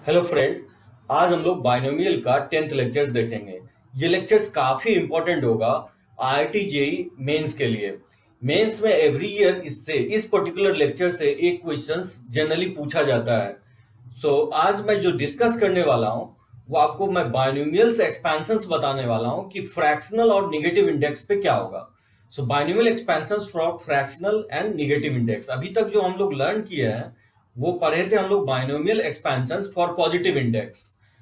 Hello friend. आज हम लोग बाइनोमियल का 10th लेक्चर्स देखेंगे। ये लेक्चर्स काफी इंपॉर्टेंट होगा आईआईटी जेई मेंस के लिए। मेंस में एवरी ईयर इस पर्टिकुलर लेक्चर से एक क्वेश्चंस जनरली पूछा जाता है। आज मैं जो डिस्कस करने वाला हूँ वो आपको मैं बाइनोमियल्स एक्सपेंशंस बताने वाला हूँ कि फ्रैक्शनल और निगेटिव इंडेक्स पे क्या होगा। Binomial expansions for fractional and negative index, अभी तक जो हम लोग लर्न किए हैं वो पढ़े थे हम लोग binomial expansions for positive index,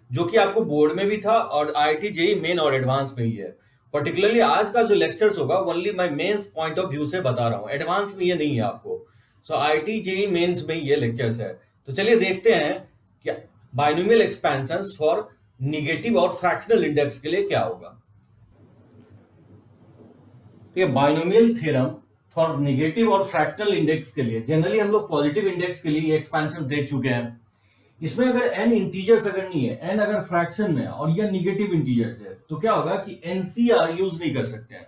जो कि आपको बोर्ड में भी था और आईआईटी जेई मेन और एडवांस में ही है। पर्टिकुलरली आज का जो लेक्चर्स होगा ओनली मैं मेंस पॉइंट ऑफ व्यू से बता रहा हूँ, एडवांस में ये नहीं है आपको। आईआईटी जेई मेंस में ये लेक्चर्स है। तो चलिए देखते हैं कि बाइनोमियल एक्सपेंशंस फॉर निगेटिव और फ्रैक्शनल इंडेक्स के लिए क्या होगा। तो ये बाइनोमियल थ्योरम फॉर नेगेटिव और फ्रैक्शनल इंडेक्स के लिए, जनरली हम लोग पॉजिटिव इंडेक्स के लिए एक्सपेंशन देख चुके हैं। इसमें अगर n इंटीजर्स अगर नहीं है, n अगर फ्रैक्शन में है और यह निगेटिव इंटीजर्स है, तो क्या होगा कि एनसीआर यूज नहीं कर सकते हैं।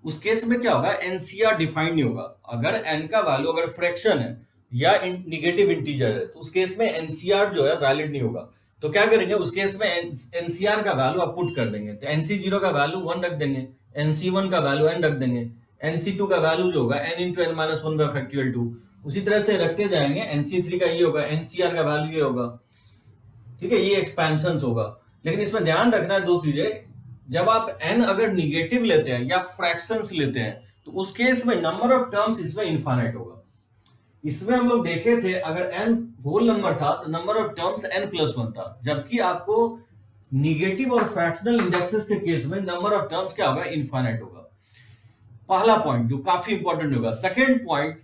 उस केस में क्या होगा, एनसीआर डिफाइंड नहीं होगा। अगर n का वैल्यू अगर फ्रैक्शन है या निगेटिव इंटीजर है तो उस केस में एनसीआर जो है वैलिड नहीं होगा। तो क्या करेंगे उस केस में, एनसीआर का वैल्यू आप पुट कर देंगे। तो एनसी0 का वैल्यू 1 रख देंगे, एनसी1 का वैल्यू n रख देंगे, एनसी2 का वैल्यू जो होगा n into n minus 1 by factorial 2। उसी तरह से रखते जाएंगे, एनसी3 का ये होगा, एनसीआर का वैल्यू ये होगा। ठीक है, ये एक्सपेंशन होगा। लेकिन इसमें ध्यान रखना है दो चीजें। जब आप n अगर निगेटिव लेते हैं या फ्रैक्शंस लेते हैं तो उस केस में नंबर ऑफ टर्म्स इसमें इनफाइनाइट होगा। इसमें हम लोग देखे थे अगर n होल नंबर था तो नंबर ऑफ टर्म्स n+1 था, जबकि आपको निगेटिव और फ्रैक्शनल इंडेक्सेस के केस में नंबर ऑफ टर्म्स क्या होगा, इनफाइनाइट होगा। पहला पॉइंट जो काफी इंपॉर्टेंट होगा। सेकेंड पॉइंट,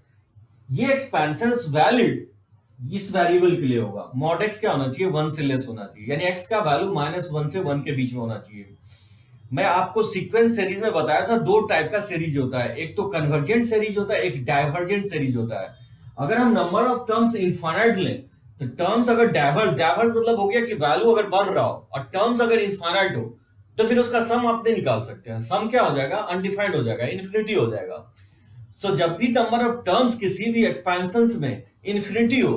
ये एक्सपेंशंस वैलिड इस वेरिएबल के लिए होगा। मॉड एक्स क्या होना चाहिए, 1 से लेस होना चाहिए, यानी एक्स का वैल्यू -1 से 1 के बीच में होना चाहिए। मैं आपको सीक्वेंस सीरीज में बताया था दो टाइप का सीरीज होता है, एक तो कन्वर्जेंट सीरीज होता है, एक डाइवर्जेंट सीरीज होता है। अगर हम नंबर ऑफ टर्म्स इनफाइनाइट लें तो टर्म्स अगर डाइवर्स मतलब हो गया कि वैल्यू अगर बढ़ रहा हो, और टर्म्स अगर इनफाइनाइट हो तो फिर उसका सम आप नहीं निकाल सकते हैं। सम क्या हो जाएगा, अनडिफाइंड हो जाएगा, इन्फिनिटी हो जाएगा। जब भी नंबर ऑफ टर्म्स किसी भी एक्सपेंशंस में इन्फिनिटी हो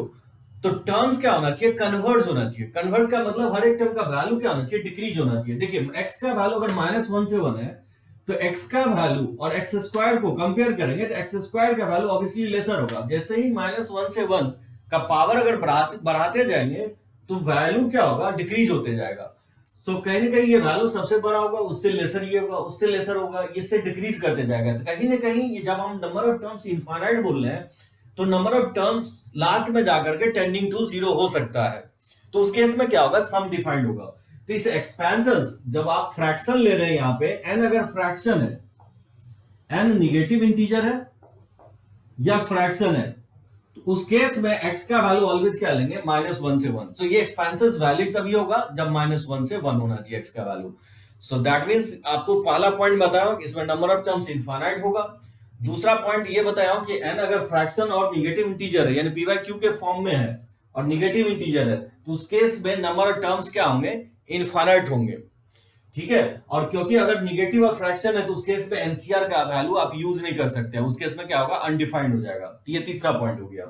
तो टर्म्स क्या होना चाहिए, कन्वर्ज होना चाहिए। कन्वर्ज का मतलब हर एक टर्म का वैल्यू क्या होना चाहिए, डिक्रीज होना चाहिए। देखिए x का वैल्यू अगर -1 से 1 है तो x का वैल्यू और x स्क्वायर को कंपेयर करेंगे तो x स्क्वायर का वैल्यू ऑब्वियसली लेसर होगा। जैसे ही -1 से 1 का पावर अगर बढ़ाते जाएंगे तो वैल्यू क्या होगा, डिक्रीज होते जाएगा। कहीं ना कहीं ये वैल्यू सबसे बड़ा होगा, उससे लेसर ये होगा, उससे लेसर होगा, इससे डिक्रीज करते जाएगा। तो कहीं ना कहीं ये जब हम नंबर ऑफ टर्म्स इनफाइनाइट बोल रहे हैं तो नंबर ऑफ टर्म्स लास्ट में जाकर के टेंडिंग टू 0 हो सकता है। तो उस केस में क्या होगा, सम डिफाइंड होगा। तो इस एक्सपेंशंस जब आप फ्रैक्शन ले रहे हैं, यहां पे n अगर फ्रैक्शन है, n निगेटिव इंटीजर है या फ्रैक्शन है, तो उस केस में x का वैल्यू ऑलवेज क्या लेंगे, -1 से 1। ये एक्सपेंशंस वैलिड तभी होगा जब -1 से 1 होना चाहिए x का वैल्यू। दैट मींस आपको पहला पॉइंट बताया इसमें नंबर ऑफ टर्म्स इनफाइनाइट होगा। दूसरा पॉइंट ये बताया कि n अगर फ्रैक्शन और निगेटिव इंटीजर है, यानी पी बाई क्यू के फॉर्म में है और निगेटिव इंटीजर है, तो उस केस में नंबर ऑफ टर्म्स क्या होंगे, इनफाइनाइट होंगे। ठीक है, और क्योंकि अगर निगेटिव और फ्रैक्शन है तो उस केस में एनसीआर का वैल्यू आप यूज नहीं कर सकते, उस केस में क्या होगा, अनडिफाइंड हो जाएगा। ये तीसरा पॉइंट हो गया।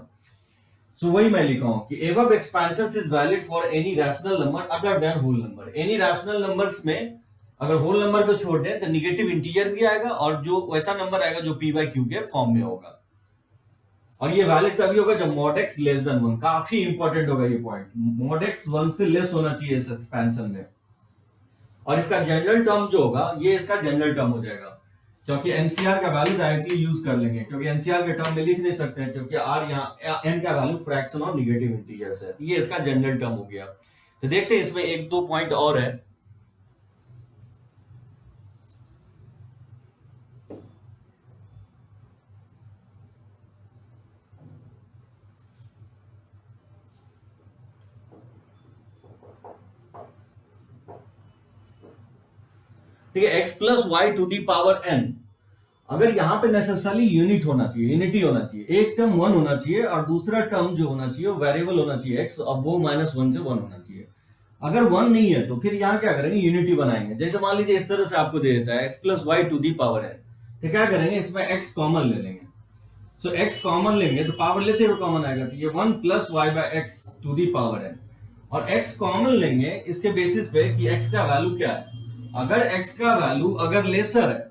वही मैं लिखा हूं कि एवब expansion is valid for any rational number other than whole number. Any rational numbers में अगर होल नंबर को छोड़ दें तो निगेटिव इंटीजर भी आएगा और जो वैसा नंबर आएगा जो पी बाई क्यू के फॉर्म में होगा। और ये वैलिड तभी होगा जब मॉड एक्स लेस देन 1। काफी इंपॉर्टेंट होगा ये पॉइंट, मॉड एक्स 1 से लेस होना चाहिए इस एक्सपेंशन में। और इसका जनरल टर्म जो होगा ये इसका जनरल टर्म हो जाएगा, क्योंकि एनसीआर का वैल्यू डायरेक्टली यूज कर लेंगे, क्योंकि एनसीआर के टर्म में लिख नहीं सकते हैं क्योंकि आर यहाँ एन का वैल्यू फ्रैक्शन और निगेटिव इंटीजर्स है। ये इसका जनरल टर्म हो गया। तो देखते हैं इसमें एक दो पॉइंट और है। ठीक है, x plus Y to the power n, अगर यहां पे नेसेसरली यूनिट होना चाहिए, यूनिटी होना चाहिए, एक टर्म 1 होना चाहिए और दूसरा टर्म जो होना चाहिए वो वेरिएबल होना चाहिए x, और वो -1 से 1 होना चाहिए। अगर 1 नहीं है तो फिर यहां क्या करेंगे, यूनिटी बनाएंगे। जैसे मान लीजिए इस तरह से आपको दे देता है x plus Y to the power n, तो क्या करेंगे, इसमें x कॉमन ले लेंगे। x कॉमन लेंगे तो पावर लेते हुए कॉमन आएगा, तो ये 1 plus Y by X to the power n। और x कॉमन लेंगे इसके बेसिस पे कि x का वैल्यू क्या है। अगर x का वैल्यू अगर लेसर है,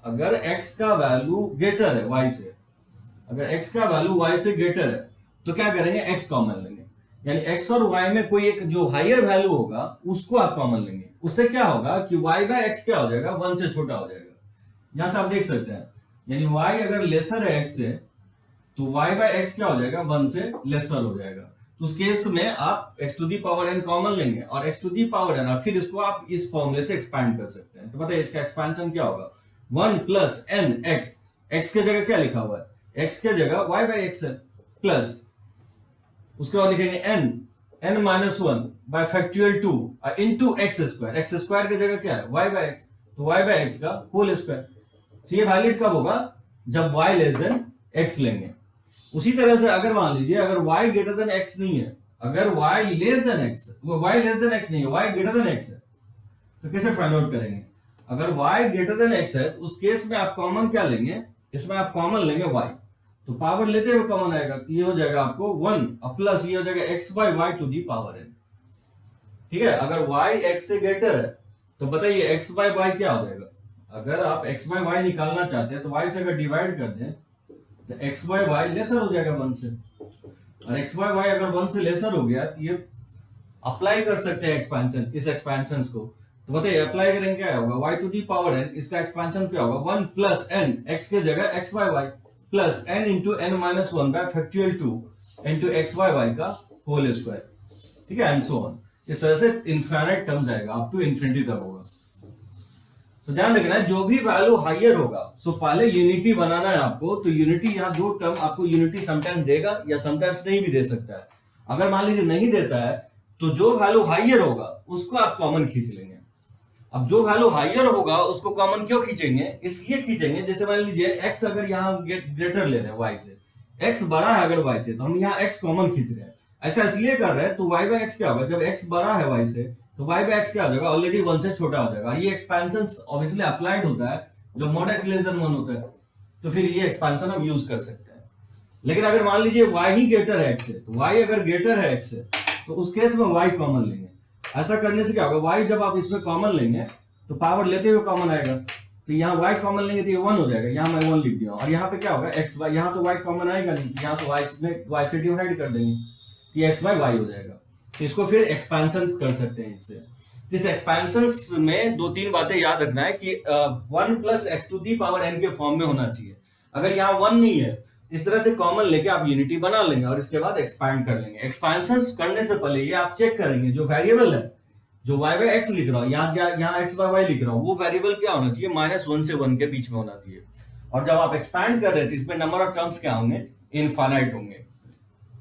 अगर x का वैल्यू ग्रेटर है y से, अगर x का वैल्यू y से ग्रेटर है तो क्या करेंगे, x कॉमन लेंगे। यानी x और y में कोई एक जो हायर वैल्यू होगा उसको आप कॉमन लेंगे। उससे क्या होगा कि y बाय x क्या हो जाएगा, 1 से छोटा हो जाएगा। यहां से आप देख सकते हैं, यानी y अगर लेसर है x से तो y बाय x क्या हो जाएगा, 1 से लेसर हो जाएगा। तो उस केस में आप x to the power n common लेंगे और x to the power n, फिर इसको आप इस फॉर्मूले से एक्सपैंड कर सकते हैं। तो बताइए इसका एक्सपेंशन क्या होगा, 1 प्लस n x, x के जगह क्या लिखा हुआ है, x के जगह y बाय x है, प्लस उसके बाद लिखेंगे n minus 1 by factorial 2 into x square की जगह क्या है, y बाय x, तो y बाय x का होल स्क्वायर। तो ये वैलिड कब होगा, जब y लेस देन x लेंगे। उसी तरह से अगर मान लीजिए अगर y ग्रेटर देन x नहीं है, अगर y लेस देन x, वो y लेस देन x नहीं है, y ग्रेटर देन x है, तो कैसे फाइंड आउट करेंगे। अगर y ग्रेटर देन x है तो उस केस में आप कॉमन क्या लेंगे, इसमें आप कॉमन लेंगे y, तो पावर लेते हुए कॉमन आएगा, तो ये हो जाएगा आपको 1 प्लस ये हो जाएगा x by y to the power n। ठीक है, अगर y x से ग्रेटर है तो बताइए x बाय y क्या हो जाएगा। अगर आप x बाय y निकालना चाहते हैं तो y से अगर डिवाइड कर दें तो x बाय y लेसर हो जाएगा 1 से, और x बाय y अगर 1 से लेसर हो गया तो ये अप्लाई कर सकते हैं एक्सपेंशन, इस एक्सपेंशन को। तो बताइए अप्लाई करेंगे क्या होगा, y to the power n, इसका एक्सपेंशन क्या होगा, 1 प्लस n, x के जगह x by y plus n into n minus 1 by factorial 2 into x by y का होल स्क्वायर। ठीक है, एंड सो ऑन। इस तरह से इनफाइनाइट टर्म जाएगा, अप टू इंफिनिटी तक होगा। तो ध्यान रखना है जो भी वैल्यू हायर होगा, सो पहले यूनिटी बनाना है आपको। तो यूनिटी, यहाँ दो टर्म आपको यूनिटी समटाइम्स देगा या समटाइम्स नहीं भी दे सकता है। अगर मान लीजिए नहीं देता है तो जो वैल्यू हायर होगा उसको आप कॉमन खींच लेंगे। अब जो वैल्यू हायर होगा उसको कॉमन क्यों खींचेंगे, इसलिए खींचेंगे जैसे मान लीजिए x अगर यहाँ ग्रेटर ले रहे हैं y से, x बड़ा है अगर y से, तो हम यहाँ x कॉमन खींच रहे हैं। ऐसा इसलिए कर रहे हैं तो y बाय x क्या होगा, जब x बड़ा है y से तो y बाय x क्या हो जाएगा, ऑलरेडी 1 से छोटा हो जाएगा। ये एक्सपेंशन ऑब्वियसली अप्लाइड होता है जब mod x लेस देन 1 होता है, तो फिर ये एक्सपेंशन हम यूज कर सकते हैं। लेकिन अगर मान लीजिए y ही ग्रेटर है x से, तो y अगर ग्रेटर है x से तो उस केस में y कॉमन लेंगे। ऐसा करने से क्या होगा, y जब आप इसमें कॉमन लेंगे तो पावर लेते हुए कॉमन आएगा, तो यहाँ y कॉमन लेंगे तो ये 1 हो जाएगा, यहाँ मैं 1 लिख दिया। और यहाँ पे क्या होगा x y, यहाँ तो y कॉमन आएगा नहीं, यहाँ से y से डिवाइड कर देंगे, ये x बाय y हो जाएगा। तो इसको फिर एक्सपेंशन कर सकते हैं इससे। इस एक्सपेंशन में दो तीन बातें याद रखना है कि 1 plus x to the power n के फॉर्म में होना चाहिए। अगर यहाँ 1 नहीं है, इस तरह से कॉमन लेके आप यूनिटी बना लेंगे और इसके बाद एक्सपैंड कर लेंगे। एक्सपेंशन करने से पहले ये आप चेक करेंगे जो वेरिएबल है, जो y बाय x लिख रहा हूं, यहाँ x बाय y लिख रहा हूं, वो वेरिएबल क्या होना चाहिए, -1 से 1 के बीच में होना चाहिए। और जब आप एक्सपैंड कर रहे थे इसमें नंबर ऑफ टर्म्स क्या होंगे, इनफाइनाइट होंगे।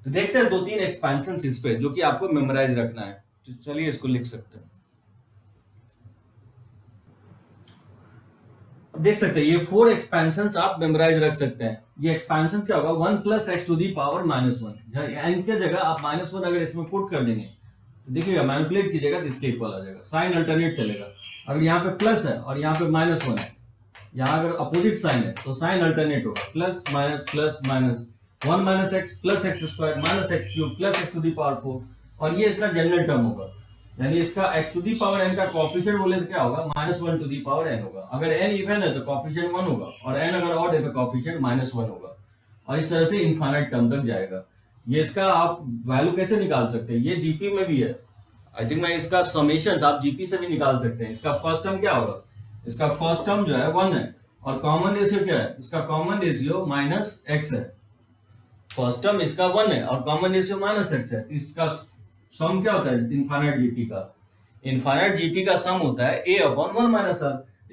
तो देखते हैं दो तीन एक्सपेंशन इस पे जो कि आपको मेमोराइज रखना है। तो चलिए इसको लिख सकते हैं। देख सकते हैं ये 4 एक्सपेंशंस आप मेमोराइज रख सकते हैं। ये एक्सपेंशन क्या होगा, 1 plus x to the power -1, n के जगह आप -1 अगर इसमें पुट कर देंगे तो देखिएगा मैनिपुलेट कीजिएगा तो इसके इक्वल आ जाएगा, साइन अल्टरनेट चलेगा। अगर यहाँ पे प्लस है और यहाँ पे -1 है, यहाँ अगर अपोजिट साइन है तो साइन अल्टरनेट होगा, plus minus 1 minus X plus X square minus X cube plus x to the power 4, और ये इसका जनरल टर्म होगा। यानी इसका x to the power n का कोएफिशिएंट बोले तो क्या होगा, -1 टू दी पावर n होगा। अगर n इवन है तो कोएफिशिएंट 1 होगा, और n अगर ऑड है तो कोएफिशिएंट -1 होगा, और इस तरह से इनफाइनाइट टर्म तक जाएगा। ये इसका आप वैल्यू कैसे निकाल सकते हैं, ये जीपी में भी है। आई थिंक मैं इसका समेशंस आप जीपी से भी निकाल सकते हैं। इसका फर्स्ट टर्म क्या होगा, इसका फर्स्ट टर्म जो है 1 है, और कॉमन रेशियो क्या है, इसका कॉमन रेशियो -x है। फर्स्ट टर्म इसका 1 है और कॉमन रेशियो -x है। इसका सम क्या होता है इनफाइनाइट जीपी का, इनफाइनाइट जीपी का सम होता है a upon 1 minus r।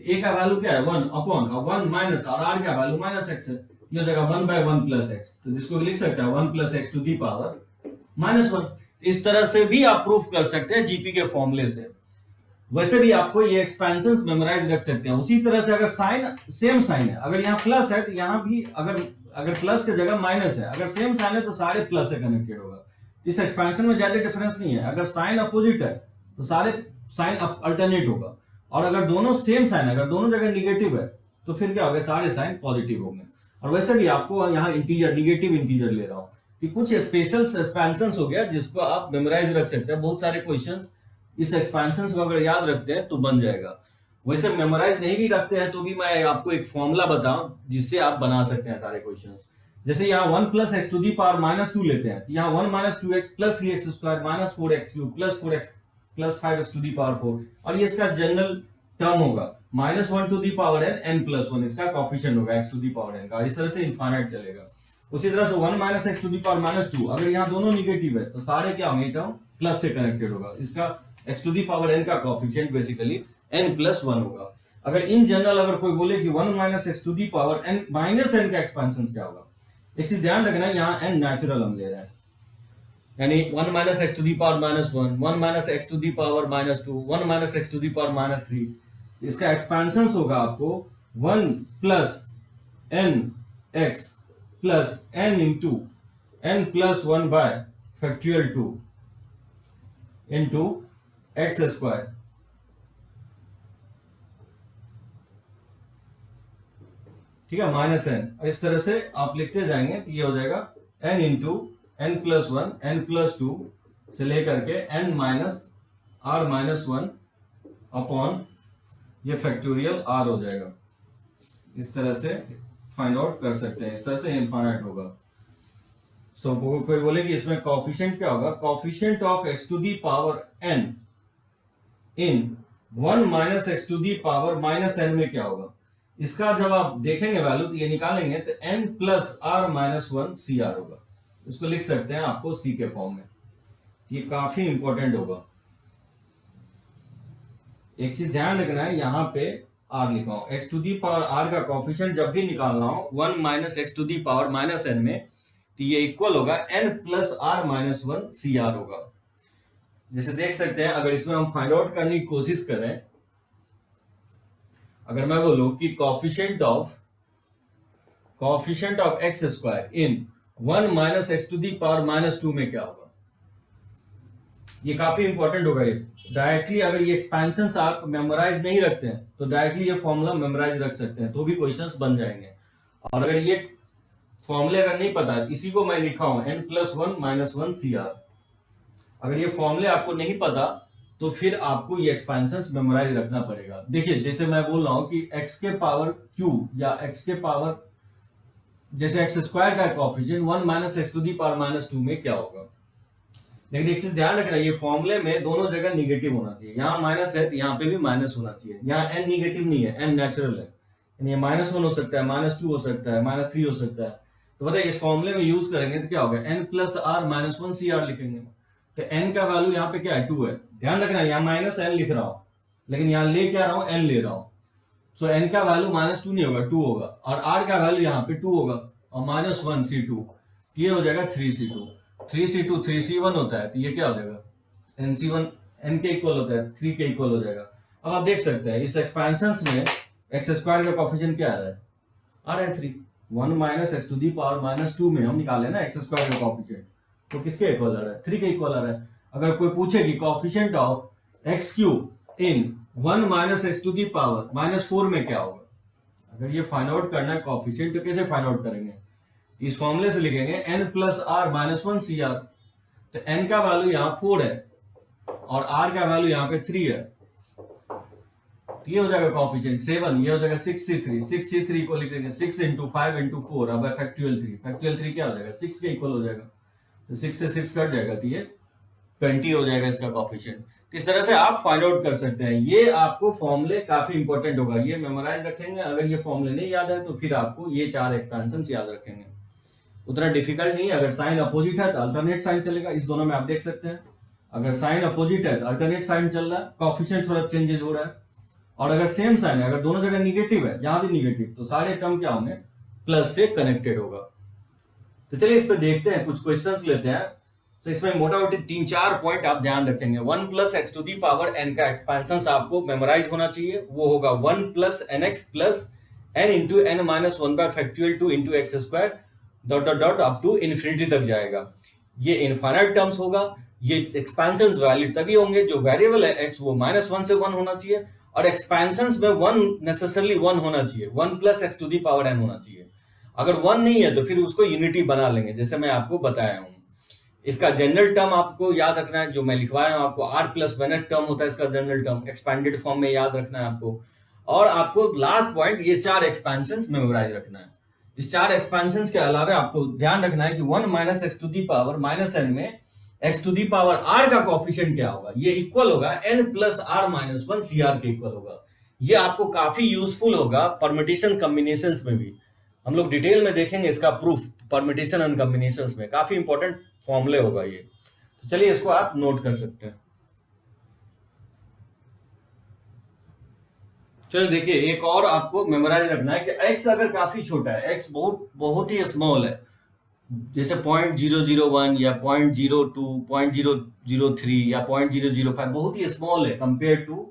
a का वैल्यू क्या है 1 अपॉन 1 माइनस और r का वैल्यू -x है, ये हो जाएगा 1 बाय 1 प्लस x। तो जिसको लिख सकते हैं 1 plus x to the power -1। इस तरह से भी आप प्रूफ कर सकते हैं जीपी के फॉर्मूले से। वैसे भी आपको ये एक्सपेंशंस मेमोराइज रख सकते हैं। उसी तरह से अगर साइन सेम साइन है, अगर यहाँ प्लस है तो यहाँ भी अगर प्लस की जगह माइनस है, अगर सेम साइन है तो सारे प्लस से कनेक्टेड होगा। इस एक्सपेंशन में ज्यादा डिफरेंस नहीं है। अगर साइन अपोजिट है तो सारे साइन अल्टरनेट होगा, और अगर दोनों सेम साइन, अगर दोनों जगह निगेटिव है तो फिर क्या होगा, सारे साइन पॉजिटिव होंगे। और वैसे भी आपको यहाँ इंटीजर निगेटिव इंटीजर ले रहा हूँ, कि कुछ स्पेशल एक्सपेंशन हो गया जिसको आप मेमोराइज रख सकते हैं। बहुत सारे क्वेश्चंस इस एक्सपेंशन को अगर याद रखते हैं तो बन जाएगा। वैसे मेमोराइज नहीं भी रखते हैं तो भी मैं आपको एक फॉर्मूला बताऊं जिससे आप बना सकते हैं सारे क्वेश्चंस। जैसे यहाँ 1 plus x to the power minus 2 लेते हैं, तो यहाँ 1 minus 2x plus 3x square minus 4x cube plus 4x plus 5x to the power 4, और ये इसका जनरल टर्म होगा minus 1 to the power n plus 1 इसका कॉफिशिएंट होगा x to the power n का। इस तरह से इनफाइनाइट चलेगा। उसी तरह से 1 minus x to the power minus 2, अगर यहाँ दोनों निगेटिव है तो सारे क्या होंगे, टर्म प्लस से कनेक्टेड होगा। इसका x to the power n का कॉफिशिएंट बेसिकली n प्लस 1 होगा। अगर इन जनरल अगर कोई बोले कि 1 minus x to the power n minus n का एक्सपेंशन क्या होगा, एक चीज ध्यान रखना, यहाँ n नेचुरल हम ले रहे हैं, यानी 1 minus x to the power minus 1, 1 minus x to the power minus 2, 1 minus x to the power minus 3। इसका एक्सपेंशन होगा आपको 1 plus n x plus n into n plus 1 by factorial 2 into x square. ठीक है, minus n, और इस तरह से आप लिखते जाएंगे तो ये हो जाएगा n into n plus 1 n plus 2 से लेकर के n minus r minus 1 upon ये फैक्टोरियल r हो जाएगा। इस तरह से फाइंड आउट कर सकते हैं, इस तरह से इनफाइनाइट होगा। सो कोई बोले कि इसमें कॉफिशिएंट क्या होगा, coefficient of x to the power n in 1 minus x to the power minus n में क्या होगा। इसका जब आप देखेंगे वैल्यू तो ये निकालेंगे तो n plus r minus 1 c r होगा। इसको लिख सकते हैं आपको सी के फॉर्म में, ये काफी इंपॉर्टेंट होगा। एक चीज ध्यान रखना है, यहाँ पे r लिखा हूं, x to the power r का कॉफिशिएंट जब भी निकालना हो 1 minus x to the power minus n में, तो ये इक्वल होगा n plus r minus 1 c r होगा। जैसे देख सकते हैं, अगर इसमें हम फाइंड आउट करने की कोशिश करें, अगर मैं बोलूं कि coefficient of x square in 1 minus x to the power minus 2 में क्या होगा, ये काफी इंपॉर्टेंट होगा। ये डायरेक्टली अगर ये एक्सपेंशन आप मेमोराइज नहीं रखते हैं तो डायरेक्टली ये फॉर्मूला मेमोराइज रख सकते हैं तो भी क्वेश्चंस बन जाएंगे। और अगर ये फॉर्मूले अगर नहीं पता, इसी को मैं लिखा हूं n plus 1 minus 1 c r, अगर ये फॉर्मूले आपको नहीं पता तो फिर आपको ये एक्सपेंशंस मेमोराइज रखना पड़ेगा। देखिए जैसे मैं बोल रहा हूं कि x के पावर क्यूब या x के पावर जैसे एक्स स्क्वायर का coefficient 1 minus x to the power minus 2 में क्या होगा। लेकिन एक चीज ध्यान रखना, ये फॉर्मूले में दोनों जगह निगेटिव होना चाहिए। यहाँ माइनस है तो यहाँ पे भी माइनस होना चाहिए। यहाँ n निगेटिव नहीं है, n नेचुरल है, यानी ये माइनस 1 हो सकता है, माइनस 2 हो सकता है, माइनस 3 हो सकता है। तो बताइए इस फॉर्मूले में यूज करेंगे तो क्या होगा, n plus are minus 1 c r लिखेंगे। तो n का वैल्यू यहाँ पे क्या है, 2 है। ध्यान रखना यहाँ माइनस n लिख रहा हूं लेकिन यहाँ ले क्या रहा हूं, n ले रहा हूं। सो n का वैल्यू माइनस 2 नहीं होगा, 2 होगा, और r का वैल्यू यहाँ पे 2 होगा, और माइनस 1 c2, ये हो जाएगा 3c2। 3c2 3c1 होता है तो ये क्या हो जाएगा, nc1 n के इक्वल होता है, 3 के इक्वल हो जाएगा। अब आप देख सकते हैं इस एक्सपेंशन में एक्स स्क्वायर का कॉफिशिएंट क्या आ रहा है 3। 1 minus x to the power minus 2 में हम निकाले ना एक्स स्क्वायर का कॉफिशिएंट, तो किसके इक्वल आ रहा है, 3 के इक्वल आ रहा है। अगर कोई पूछे कि coefficient of x cube in 1 minus x to the power minus 4 में क्या होगा, अगर ये फाइंड आउट करना है कॉफिशिएंट तो कैसे फाइंड आउट करेंगे, इस फॉर्मूले से लिखेंगे n plus are minus 1 c r. तो n का वैल्यू यहाँ 4 है और r का वैल्यू यहाँ पे 3 है, तो ये हो जाएगा कॉफिशिएंट 7, ये हो जाएगा 6c3। 6c3 को लिख देंगे 6 इंटू 5 इंटू 4, अब फैक्टोरियल 3, फैक्टोरियल 3 क्या हो जाएगा, 6 के इक्वल हो जाएगा, तो 6 से 6 कट जाएगा तो ये 20 हो जाएगा इसका कॉफिशिएंट। इस तरह से आप फाइंड आउट कर सकते हैं। ये आपको फॉर्मूले काफी इंपॉर्टेंट होगा, ये मेमोराइज रखेंगे। अगर ये फॉर्मूले नहीं याद है तो फिर आपको ये 4 एक्सपेंशंस याद रखेंगे, उतना डिफिकल्ट नहीं है। अगर साइन अपोजिट है तो अल्टरनेट साइन चलेगा, इस दोनों में आप देख सकते हैं। अगर साइन अपोजिट है तो अल्टरनेट साइन चल रहा है, कॉफिशिएंट थोड़ा चेंजेस हो रहा है। और अगर सेम साइन है, अगर दोनों जगह निगेटिव है, यहाँ भी निगेटिव, तो सारे टर्म क्या होंगे, प्लस से कनेक्टेड होगा। तो चलिए इस पे देखते हैं, कुछ क्वेश्चंस लेते हैं। तो इसमें मोटा मोटी 3-4 पॉइंट आप ध्यान रखेंगे। 1 plus x to the power n का एक्सपेंशन आपको मेमोराइज होना चाहिए, वो होगा 1 plus n x plus n into n minus 1 by factorial 2 into x square dot dot dot up to infinity तक जाएगा। ये इनफाइनाइट टर्म्स होगा। ये एक्सपेंशन वैलिड तभी होंगे जो वेरिएबल है x वो -1 से 1 होना चाहिए, और एक्सपेंशन में 1 नेसेसरली 1 होना चाहिए, 1 plus x to the power n होना चाहिए। अगर 1 नहीं है तो फिर उसको यूनिटी बना लेंगे, जैसे मैं आपको बताया हूँ। इसका जनरल टर्म आपको याद रखना है, जो मैं लिखवाया हूँ आपको, आर प्लस वन टर्म होता है इसका जनरल टर्म, एक्सपैंडेड फॉर्म में याद रखना है आपको। और आपको लास्ट पॉइंट ये 4 एक्सपेंशन मेमोराइज रखना है। इस 4 एक्सपेंशन के अलावा आपको ध्यान रखना है कि 1 minus x to the power minus N में X to the power R का कोफिशिएंट क्या होगा, ये इक्वल होगा N plus are minus one C R के इक्वल होगा। ये आपको काफी यूजफुल होगा परमिटेशन कॉम्बिनेशंस में भी। हम लोग डिटेल में देखेंगे इसका प्रूफ परमिटेशन एंड कॉम्बिनेशंस में, काफी इंपॉर्टेंट फॉर्मूले होगा ये। तो चलिए इसको आप नोट कर सकते हैं। चलो देखिए, एक और आपको मेमोराइज रखना है कि x अगर काफी छोटा है, x बहुत बहुत ही स्मॉल है, जैसे 0.001 या 0.02, 0.003 या 0.005, बहुत ही स्मॉल है कंपेयर टू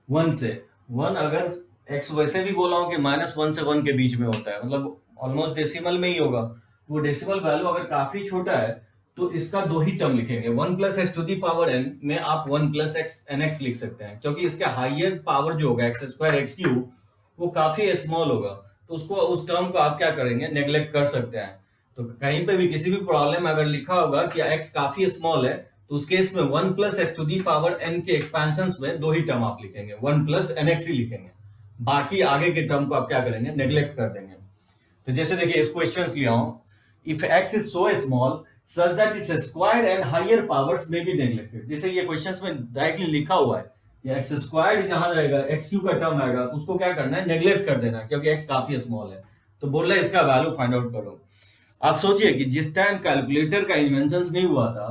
1 से। 1 अगर x वैसे भी बोला हूं कि -1 से 1 के बीच में होता है, मतलब ऑलमोस्ट डेसिमल में ही होगा। वो डेसिमल वैल्यू अगर काफी छोटा है तो इसका 2 ही टर्म लिखेंगे। 1 plus x to the power n में आप 1 प्लस एक्स एन एक्स लिख सकते हैं, क्योंकि इसका हाइयर पावर जो होगा एक्स स्क्वायर एक्स क्यूब वो काफी स्मॉल होगा, तो उसको उस टर्म को आप क्या करेंगे, नेग्लेक्ट कर सकते हैं। तो कहीं पे भी किसी भी प्रॉब्लम में अगर लिखा होगा कि x काफी स्मॉल है, तो उस केस में 1 plus x to the power n के एक्सपेंशन में 2 ही टर्म आप लिखेंगे, 1 प्लस एन एक्स ही लिखेंगे। बाकी आगे के टर्म को आप क्या करेंगे, नेग्लेक्ट कर देंगे। तो जैसे देखिए इस क्वेश्चन लिया हूं, if x is so small such that its square and higher powers may be neglected. जैसे ये क्वेश्चंस में डायरेक्टली लिखा हुआ है कि एक्स स्क्वायर जहां रहेगा, एक्स क्यू का टर्म आएगा, तो उसको क्या करना है, नेग्लेक्ट कर देना, क्योंकि x काफी स्मॉल है। तो बोल रहा है इसका वैल्यू फाइंड आउट करो। आप सोचिए कि जिस टाइम कैलकुलेटर का इन्वेंशन नहीं हुआ था,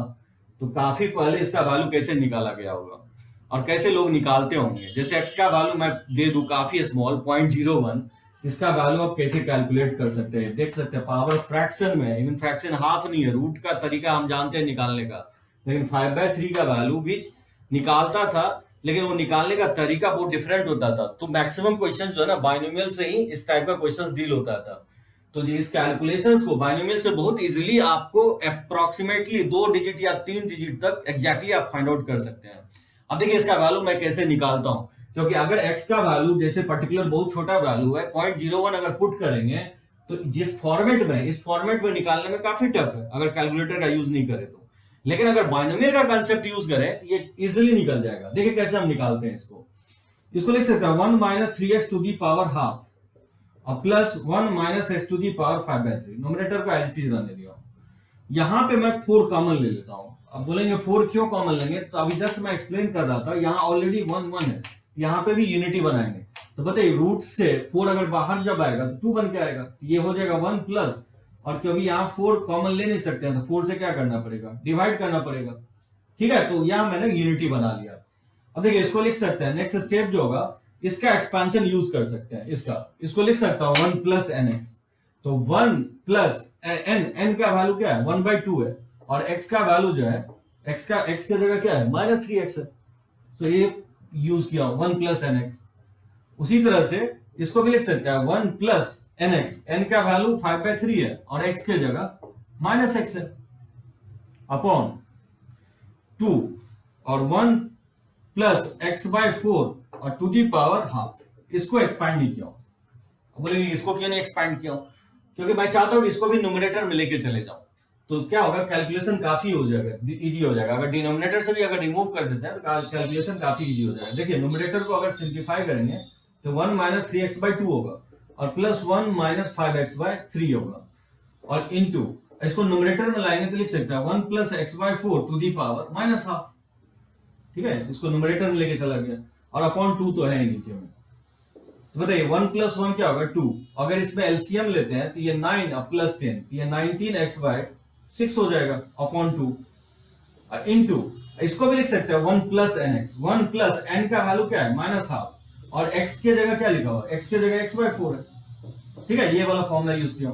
तो काफी पहले इसका वैल्यू कैसे निकाला गया होगा और कैसे लोग निकालते होंगे। जैसे x का वैल्यू मैं दे दूं काफी स्मॉल 0.01, इसका वैल्यू आप कैसे कैलकुलेट कर सकते हैं, देख सकते हैं पावर फ्रैक्शन में, इवन फ्रैक्शन हाफ नहीं है, रूट का तरीका हम जानते हैं निकालने का, लेकिन 5/3 का वैल्यू भी निकालता था, लेकिन वो निकालने का तरीका बहुत डिफरेंट होता था। तो मैक्सिमम क्वेश्चन जो है ना बाइनोमियल से ही इस टाइप का क्वेश्चन डील होता था। तो इस कैलकुलेशंस को बाइनोमियल से बहुत इजीली आपको अप्रोक्सीमेटली 2 डिजिट या 3 डिजिट तक एग्जैक्टली आप फाइंड आउट कर सकते हैं। अब देखिए इसका वैल्यू मैं कैसे निकालता हूं, क्योंकि अगर x का वैल्यू जैसे पर्टिकुलर बहुत छोटा वैल्यू है 0.01 अगर पुट करेंगे, तो जिस फॉर्मेट में, इस फॉर्मेट में निकालने में काफी टफ है अगर कैलकुलेटर का यूज नहीं करे तो। लेकिन अगर बाइनोमियल का कंसेप्ट यूज करें तो ये इजिली निकल जाएगा। देखिए कैसे हम निकालते हैं इसको लिख सकते हैं 1 minus 3x to the power half और plus 1 minus x to the power 5/3। Nominator को एज इट इज रहने दिया। यहां पे मैं 4 कॉमन ले लेता हूं। अब बोलेंगे 4 क्यों कॉमन लेंगे, तो अभी जस्ट मैं एक्सप्लेन कर रहा था, यहाँ ऑलरेडी 1 1 है, यहाँ पे भी यूनिटी बनाएंगे। तो बताइए रूट से 4 अगर बाहर जब आएगा तो 2 बन के आएगा, ये हो जाएगा 1 प्लस, और क्योंकि यहाँ 4 कॉमन ले नहीं सकते हैं तो 4 से क्या करना पड़ेगा, डिवाइड करना पड़ेगा। ठीक है, तो यहाँ मैंने यूनिटी बना लिया। अब देखिए इसको लिख सकते हैं, नेक्स्ट स्टेप जो होगा इसका एक्सपेंशन यूज कर सकते हैं। इसको लिख सकता हूं 1 प्लस एन एक्स। तो 1 प्लस एन का वैल्यू क्या है, 1/2 है, और x का वैल्यू जो है x की जगह क्या है, -3x है। तो ये यूज किया 1 प्लस एन एक्स। उसी तरह से इसको भी लिख सकते हैं 1 प्लस एन एक्स, एन का वैल्यू 5/3 है और x की जगह -x है, अपॉन 2 और 1 प्लस x/4 और टू दी पावर हाफ। इसको एक्सपैंड नहीं किया। बोलेंगे इसको क्यों नहीं एक्सपैंड किया, क्योंकि मैं चाहता हूं कि इसको भी न्यूमरेटर में लेके चले जाऊं, तो क्या होगा, कैलकुलेशन काफी हो जाएगा, इजी हो जाएगा। अगर डिनोमिनेटर से भी अगर रिमूव कर देते हैं तो कैलकुलेशन काफी इजी हो जाएगा। देखिए न्यूमरेटर को अगर सिंप्लीफाई करेंगे तो 1 माइनस 3x/2 होगा और प्लस 1 माइनस 5x/3 होगा, और इनटू इसको न्यूमरेटर में लाएंगे तो लिख सकते हैं 1 plus x/4 to the power -half. ठीक है, इसको न्यूमरेटर में लेके चला गया, और अपॉन 2 तो है नीचे में। तो बताइए 1 प्लस 1 क्या होगा, 2। अगर इसमें एलसीएम लेते हैं तो ये 9 और प्लस 10, ये 19x/6 हो जाएगा, अपॉन 2 इनटू इसको भी लिख सकते हैं 1 plus n x. 1 plus n का वैल्यू क्या है, -हाफ, और x की जगह क्या लिखा हुआ, x की जगह x/4 है। ठीक है, ये वाला फॉर्मूला यूज किया,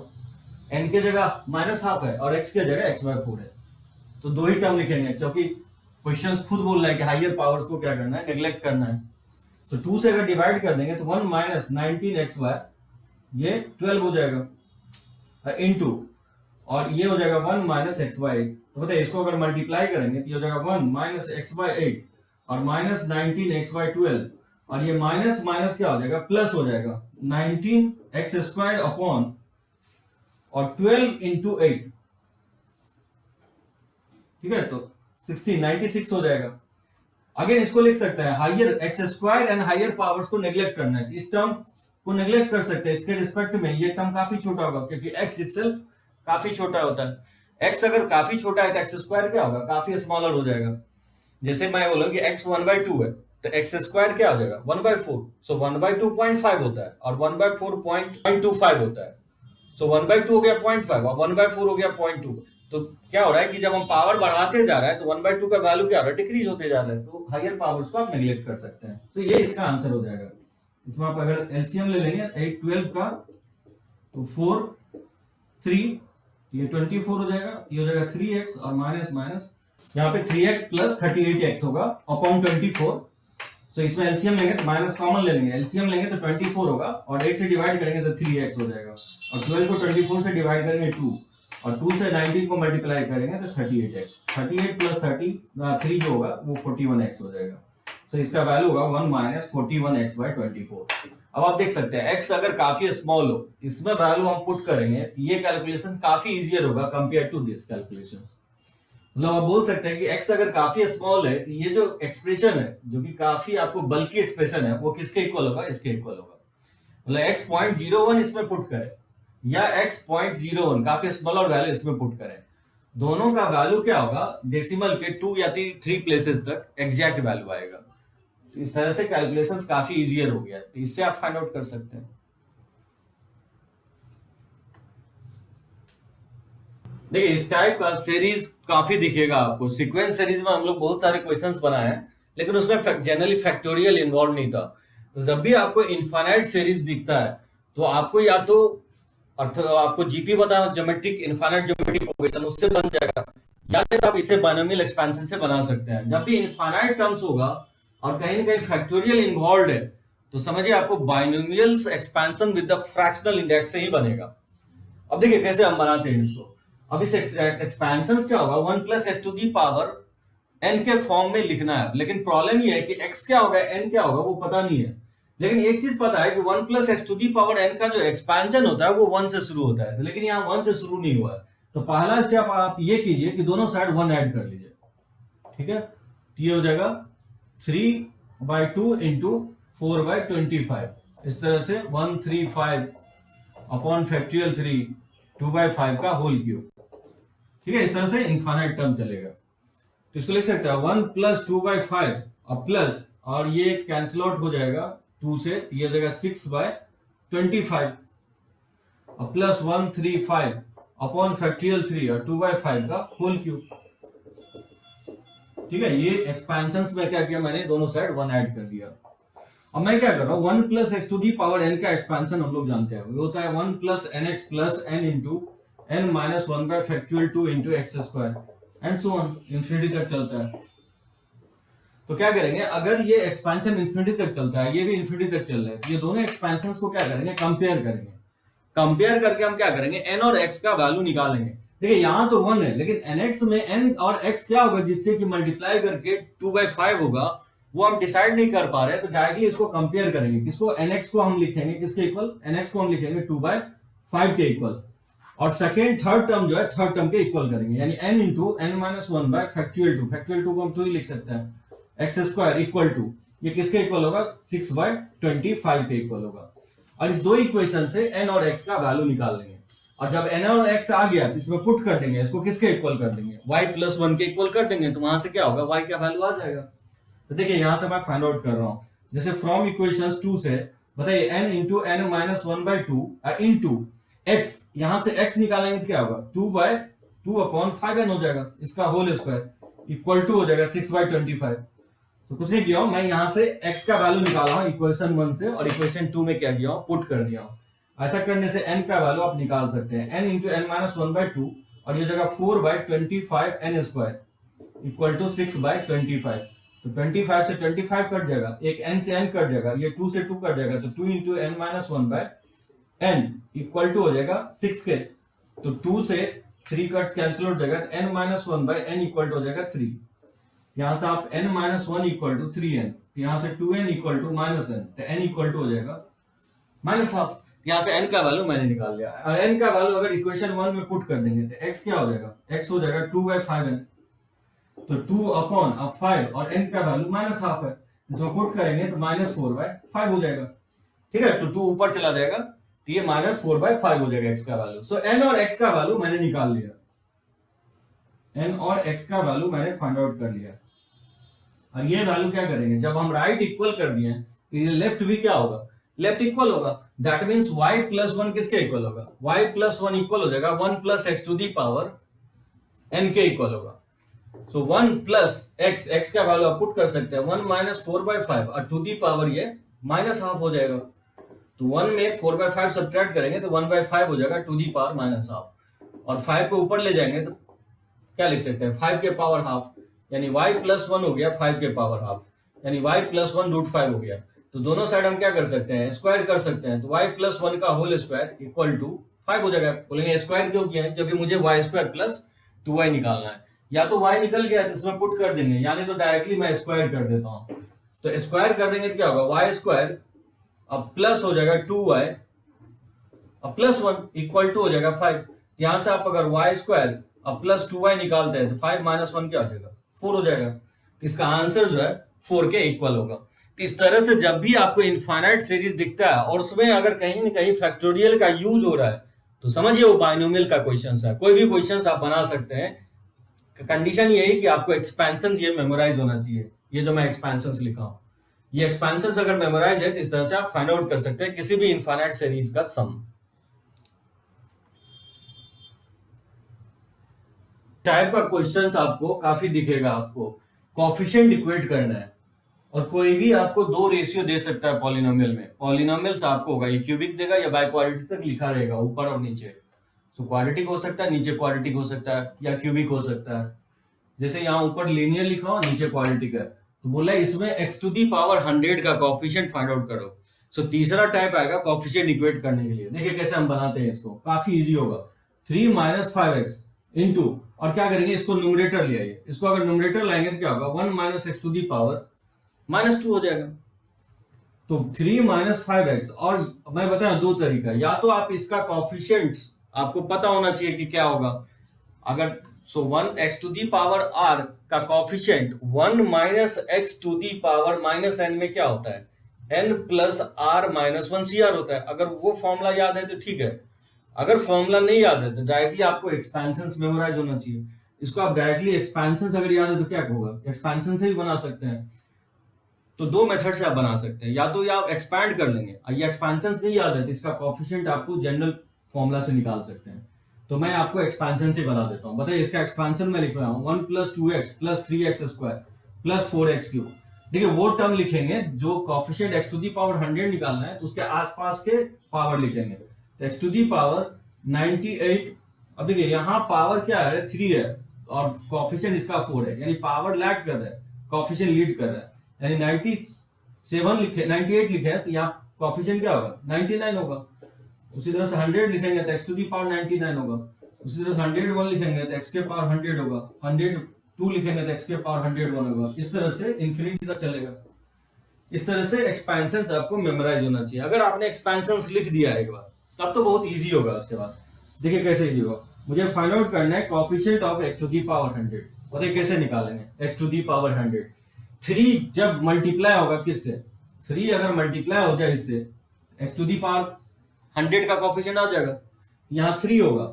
n की जगह -हाफ है और x की जगह x/4 है। तो 2 ही टर्म लिखेंगे, क्योंकि क्वेश्चंस खुद बोल रहा है कि हायर पावर्स को क्या करना है, नेग्लेक्ट करना है। तो 2 से अगर डिवाइड कर देंगे तो 1 माइनस 19x/, ये 12 हो जाएगा, इनटू और ये हो जाएगा 1 माइनस x/8। तो बताइए इसको अगर मल्टीप्लाई करेंगे तो ये हो जाएगा 1 माइनस x/8 और माइनस 19x/12, और ये माइनस माइनस क्या हो जाएगा, प्लस हो जाएगा 19x² अपॉन और 12 इंटू 8, ठीक है, तो 96 हो जाएगा। अगेन इसको लिख सकते हैं higher x square and higher powers को नेग्लेक्ट करना है, इस टर्म को नेग्लेक्ट कर सकते हैं इसके रिस्पेक्ट में, ये टर्म काफी छोटा होगा क्योंकि एक्स इटसेल्फ काफी छोटा होता है। एक्स अगर काफी छोटा है तो एक्स स्क्वायर क्या होगा, काफी स्मॉलर हो जाएगा। जैसे मैं बोलूं कि एक्स 1/2 है तो एक्स स्क्वायर क्या हो जाएगा 1/4, सो 1/2 0.5 होता है और 1/4 0.25 होता है, सो 1/2 हो गया 0.5 और 1/4 हो गया 0.2। तो क्या हो रहा है कि जब हम पावर बढ़ाते जा रहा है तो 1/2 का वैल्यू क्या हो रहा है, डिक्रीज होते जा रहा है, तो हायर पावर्स को आप नेग्लेक्ट कर सकते हैं। तो ये इसका आंसर हो जाएगा। इसमें आप अगर एलसीएम ले लेंगे 8 12 का तो 4 3, ये 24 हो जाएगा, ये हो जाएगा 3x और माइनस माइनस यहाँ पे 3x प्लस 38x होगा अपॉन 24। तो इसमें एलसीएम लेंगे तो माइनस कॉमन ले लेंगे, एलसीएम लेंगे तो 24 होगा और 8 से डिवाइड करेंगे तो 3x हो जाएगा और 12 को 24 से डिवाइड करेंगे 2 और 2 से 19 को मल्टीप्लाई करेंगे तो 38x, 38 प्लस 3 जो होगा वो 41x हो जाएगा। तो इसका वैल्यू होगा 1 माइनस 41x/24। अब आप देख सकते हैं x अगर काफी स्मॉल हो, इसमें वैल्यू हम पुट करेंगे, ये कैलकुलेशन काफी इजियर होगा कंपेयर टू दिस कैलकुलेशंस। मतलब आप बोल सकते हैं कि x अगर काफी स्मॉल है तो ये जो एक्सप्रेशन है जो कि काफी आपको बल्कि एक्सप्रेशन है वो किसके इक्वल होगा, इसके इक्वल होगा। मतलब x 0.01 इसमें पुट करें या x 0.01 काफी स्मॉलर वैल्यू इसमें पुट करें, दोनों का वैल्यू क्या होगा, डेसिमल के 2 या 3 प्लेसेस तक एग्जैक्ट वैल्यू आएगा। तो इस तरह से कैलकुलेशंस काफी इजियर हो गया, तो इससे आप फाइंड आउट कर सकते हैं। देखिए इस टाइप का सीरीज काफी दिखेगा आपको, सीक्वेंस सीरीज में हम लोग बहुत सारे क्वेश्चंस बनाए हैं लेकिन उसमें जनरली फैक्टोरियल इन्वॉल्व नहीं था। तो जब भी आपको इनफाइनाइट सीरीज दिखता है तो आपको या तो आपको जीपी बताना, ज्योमेट्रिक इनफाइनाइट ज्योमेट्रिक प्रोग्रेशन उससे बन जाएगा, या फिर आप इसे बायनोमियल एक्सपेंशन से बना सकते हैं। जब भी इनफाइनाइट टर्म्स होगा और कहीं ना कहीं फैक्टोरियल इन्वॉल्व है तो समझिए आपको binomial expansion with the fractional index से ही बनेगा। अब देखिए कैसे हम बनाते हैं इसको। अब इस एक्सपेंशन क्या होगा 1 plus x to the power n के फॉर्म में लिखना है, लेकिन प्रॉब्लम ये है कि x क्या होगा n क्या होगा वो पता नहीं है, लेकिन एक चीज पता है कि 1 plus x to the power n का जो एक्सपेंशन होता है वो 1 से शुरू होता है, लेकिन यहाँ 1 से शुरू नहीं हुआ है। तो पहला स्टेप आप ये कीजिए कि दोनों साइड 1 ऐड कर लीजिए, ठीक है। तो ये हो जाएगा 3/2 इंटू 4/25, इस तरह से 135 अपॉन फैक्टोरियल 3 2/5 का होल क्यूब, ठीक है। इस तरह से इनफाइनाइट टर्म चलेगा। तो इसको लिख सकते हैं 1 प्लस 2/5 और प्लस, और ये कैंसिल आउट हो जाएगा 2 से, ये हो जाएगा 6/25 और प्लस 135 अपॉन फैक्टोरियल 3 और 2/5 का होल क्यूब, ठीक है। ये एक्सपेंशंस में क्या किया मैंने, दोनों साइड 1 ऐड कर दिया। अब मैं क्या कर रहा हूं 1 plus x to the power n का एक्सपेंशन हम लोग जानते हैं, वो होता है 1 plus nx plus n into n minus 1 by factorial 2 into x square and so on, infinity तक चलता है। तो क्या करेंगे, अगर ये एक्सपेंशन इंफिनिटी तक चलता है, ये भी इंफिनिटी तक चल रहा है, तो ये दोनों एक्सपेंशंस को क्या करेंगे, कंपेयर करेंगे। कंपेयर करके हम क्या करेंगे, n और x का वैल्यू निकालेंगे। देखिए यहाँ तो 1 है लेकिन nx में n और x क्या होगा जिससे कि मल्टीप्लाई करके 2/5 होगा, वो हम डिसाइड नहीं कर पा रहे, तो डायरेक्टली इसको कंपेयर करेंगे। किसको, nx को हम लिखेंगे किसके इक्वल, nx को हम लिखेंगे 2/5 के इक्वल, और सेकेंड थर्ड टर्म जो है थर्ड टर्म के इक्वल करेंगे, यानी n into n minus 1 by factorial 2, factorial 2 को हम 2 ही लिख सकते हैं, एक्स स्क्वायर इक्वल टू, ये किसके इक्वल होगा 6/25 के इक्वल होगा। और इस दो इक्वेशन से n और x का वैल्यू निकाल लेंगे, और जब n और x आ गया तो इसमें पुट कर देंगे, इसको किसके इक्वल कर देंगे, y प्लस 1 के इक्वल कर देंगे, तो वहां से क्या होगा y का वैल्यू आ जाएगा। तो देखिए यहां से मैं फाइंड आउट कर रहा हूं, जैसे फ्रॉम इक्वेशंस 2 से बताइए n into n minus 1/2 into x, यहां से x निकालेंगे तो क्या होगा 2/2 अपॉन 5n हो जाएगा, इसका होल स्क्वायर इक्वल टू हो जाएगा 6/25। तो कुछ नहीं किया हूं, मैं यहां से x का वैल्यू निकाला हूं इक्वेशन 1 से, और इक्वेशन 2 में क्या किया हूं, पुट कर दिया हूं। ऐसा करने से n का वैल्यू आप निकाल सकते हैं, n इंटू n माइनस 1/2 और ये जगह 4/25 n स्क्वायर इक्वल टू 6/25। तो 25 से 25 कट जाएगा, एक n से n कट जाएगा, ये 2 से 2 कट जाएगा, तो 2 into n minus 1/n equal to हो जाएगा 6 के, तो 2 से 3 कट कैंसिल हो जाएगा, तो n minus 1/n equal to हो जाएगा 3। यहां से आप n minus 1 equal to 3n, यहां से 2n equal to minus n, तो n इक्वल टू हो जाएगा माइनस हाफ। यहाँ से n का वैल्यू मैंने निकाल लिया, और n का वैल्यू अगर इक्वेशन 1 में पुट कर देंगे तो x क्या हो जाएगा, x हो जाएगा 2/5n, तो 2 अपॉन अब 5 और n का वैल्यू -½ है, इसमें पुट करेंगे तो -4/5 हो जाएगा, ठीक है। तो 2 ऊपर चला जाएगा तो ये -4/5 हो जाएगा x का वैल्यू। सो n और x का वैल्यू मैंने निकाल लिया, n और x का वैल्यू मैंने फाइंड आउट कर लिया। और ये वैल्यू क्या करेंगे, जब हम राइट इक्वल कर दिए तो ये लेफ्ट भी क्या होगा, लेफ्ट इक्वल होगा। दैट मींस y + 1 किसके इक्वल होगा, y + 1 इक्वल हो जाएगा 1 + x to the power n के इक्वल होगा। सो 1 + x का वैल्यू आप पुट कर सकते हैं 1 - 4/5 और टू दी पावर ये -½ हो जाएगा। तो 1 में 4/5 सब्ट्रैक्ट करेंगे तो 1/5 हो जाएगा टू दी पावर -½ और 5 को ऊपर ले जाएंगे तो क्या लिख सकते हैं 5 के पावर ½ यानी y + 1 हो गया 5 के पावर ½ यानी y + 1 √5 हो गया। तो दोनों साइड हम क्या कर सकते हैं, स्क्वायर कर सकते हैं। तो y + 1 का होल स्क्वायर इक्वल टू 5 हो जाएगा। बोलेंगे स्क्वायर क्यों किया है, क्योंकि मुझे y² + 2y निकालना है। या तो y निकल गया तो इसमें पुट कर देंगे, यानी तो डायरेक्टली मैं स्क्वायर कर देता हूं। तो स्क्वायर कर देंगे तो क्या होगा, y² अब प्लस हो जाएगा 2y अब +1 इक्वल टू हो जाएगा 5। यहां से आप अगर y² अब प्लस 2y निकालते हैं तो 5 - 1 क्या हो जाएगा, 4 हो जाएगा। तो इसका आंसर जो है 4 के इक्वल होगा। तो इस तरह से जब भी आपको इनफाइनाइट सीरीज दिखता है और उसमें अगर कहीं न कहीं फैक्टोरियल का यूज हो रहा है तो समझिए वो बाइनोमियल का क्वेश्चन है। कोई भी क्वेश्चन आप बना सकते हैं, कंडीशन ये है कि आपको एक्सपेंशन ये मेमोराइज होना चाहिए। ये जो मैं एक्सपेंशन लिखा हूं, ये एक्सपेंशन अगर मेमोराइज है तो इस तरह से आप फाइंड आउट कर सकते हैं किसी भी इनफाइनाइट सीरीज का सम। टाइप का क्वेश्चन आपको काफी दिखेगा, आपको कोएफिशिएंट इक्वेट करना है और कोई भी आपको दो रेशियो दे सकता है पॉलिनोमियल में। पॉलिनोमियल्स आपको होगा ये क्यूबिक देगा या बाय क्वाड्रेटिक तक लिखा रहेगा ऊपर और नीचे। तो क्वाड्रेटिक हो सकता है, नीचे क्वाड्रेटिक हो सकता है या क्यूबिक हो सकता है। जैसे यहाँ ऊपर लीनियर लिखा हो नीचे क्वाड्रेटिक है, तो बोला इसमें x टू दी पावर 100 का कोएफिशिएंट फाइंड आउट करो। सो तीसरा टाइप आएगा कोएफिशिएंट इक्वेट करने के लिए। देखिए कैसे हम बनाते हैं इसको, काफी इजी होगा। 3 - 5x इनटू और क्या करेंगे, इसको न्यूमरेटर ले आइए। इसको अगर न्यूमरेटर लाएंगे तो क्या होगा, 1 - x टू दी पावर -2 हो जाएगा। तो 3 - 5x और मैं बताऊं दो तरीका, या तो आप इसका कोएफिशिएंट्स आपको पता होना चाहिए कि क्या होगा। अगर so 1 x to the power r का coefficient 1 - x to the power -n में क्या होता है, n + r - 1 CR होता है। अगर वो फॉर्मूला याद है तो ठीक है, अगर फॉर्मूला नहीं याद है तो डायरेक्टली आपको एक्सपेंशंस मेमोराइज होना चाहिए। इसको आप डायरेक्टली एक्सपेंशंस अगर याद है तो क्या होगा, एक्सपेंशन से भी बना सकते हैं। तो दो मेथड से आप बना सकते हैं, या तो आप एक्सपैंड कर लेंगे, ये एक्सपेंशंस नहीं याद है तो इसका कोएफिशिएंट आपको जनरल फॉर्मूला से निकाल सकते हैं। तो मैं आपको एक्सपेंशन से बना देता हूं। बताइए इसका एक्सपेंशन मैं लिख रहा हूं 1 + 2x + 3x² + 4x³। देखिए वो टर्म लिखेंगे जो coefficient x to the power 100 निकालना है तो उसके आसपास के पावर लिखेंगे। तो x टू दी पावर 98, अब देखिए यहाँ पावर क्या है 3 है और कोएफिशिएंट इसका 4 है, यानी पावर लैग कर रहा है, कोएफिशिएंट लीड कर रहा है। यानी 97 लिखे 98 लिखे हैं तो यहाँ कोएफिशिएंट क्या होगा 99 होगा। उसी तरह से 100 लिखेंगे तो x टू दी पावर 99 होगा। उसी तरह से 101 लिखेंगे तो x के पावर 100 होगा। 102 लिखेंगे तो x के पावर 101 होगा। इस तरह से इंफिनिटी तक चलेगा। इस तरह से एक्सपेंशंस आपको मेमोराइज होना चाहिए। अगर आपने एक्सपेंशंस लिख दिया एक बार तब तो बहुत इजी होगा। उसके बाद देखिए कैसे इजी होगा, मुझे फाइंड आउट करना है coefficient of x to the power 100। बताइए कैसे निकालेंगे, x टू दी पावर 100 3 जब मल्टीप्लाई होगा किससे, 3 अगर मल्टीप्लाई हो जाए इससे x टू दी पावर 100 का कोएफिशिएंट आ जाएगा। यहाँ 3 होगा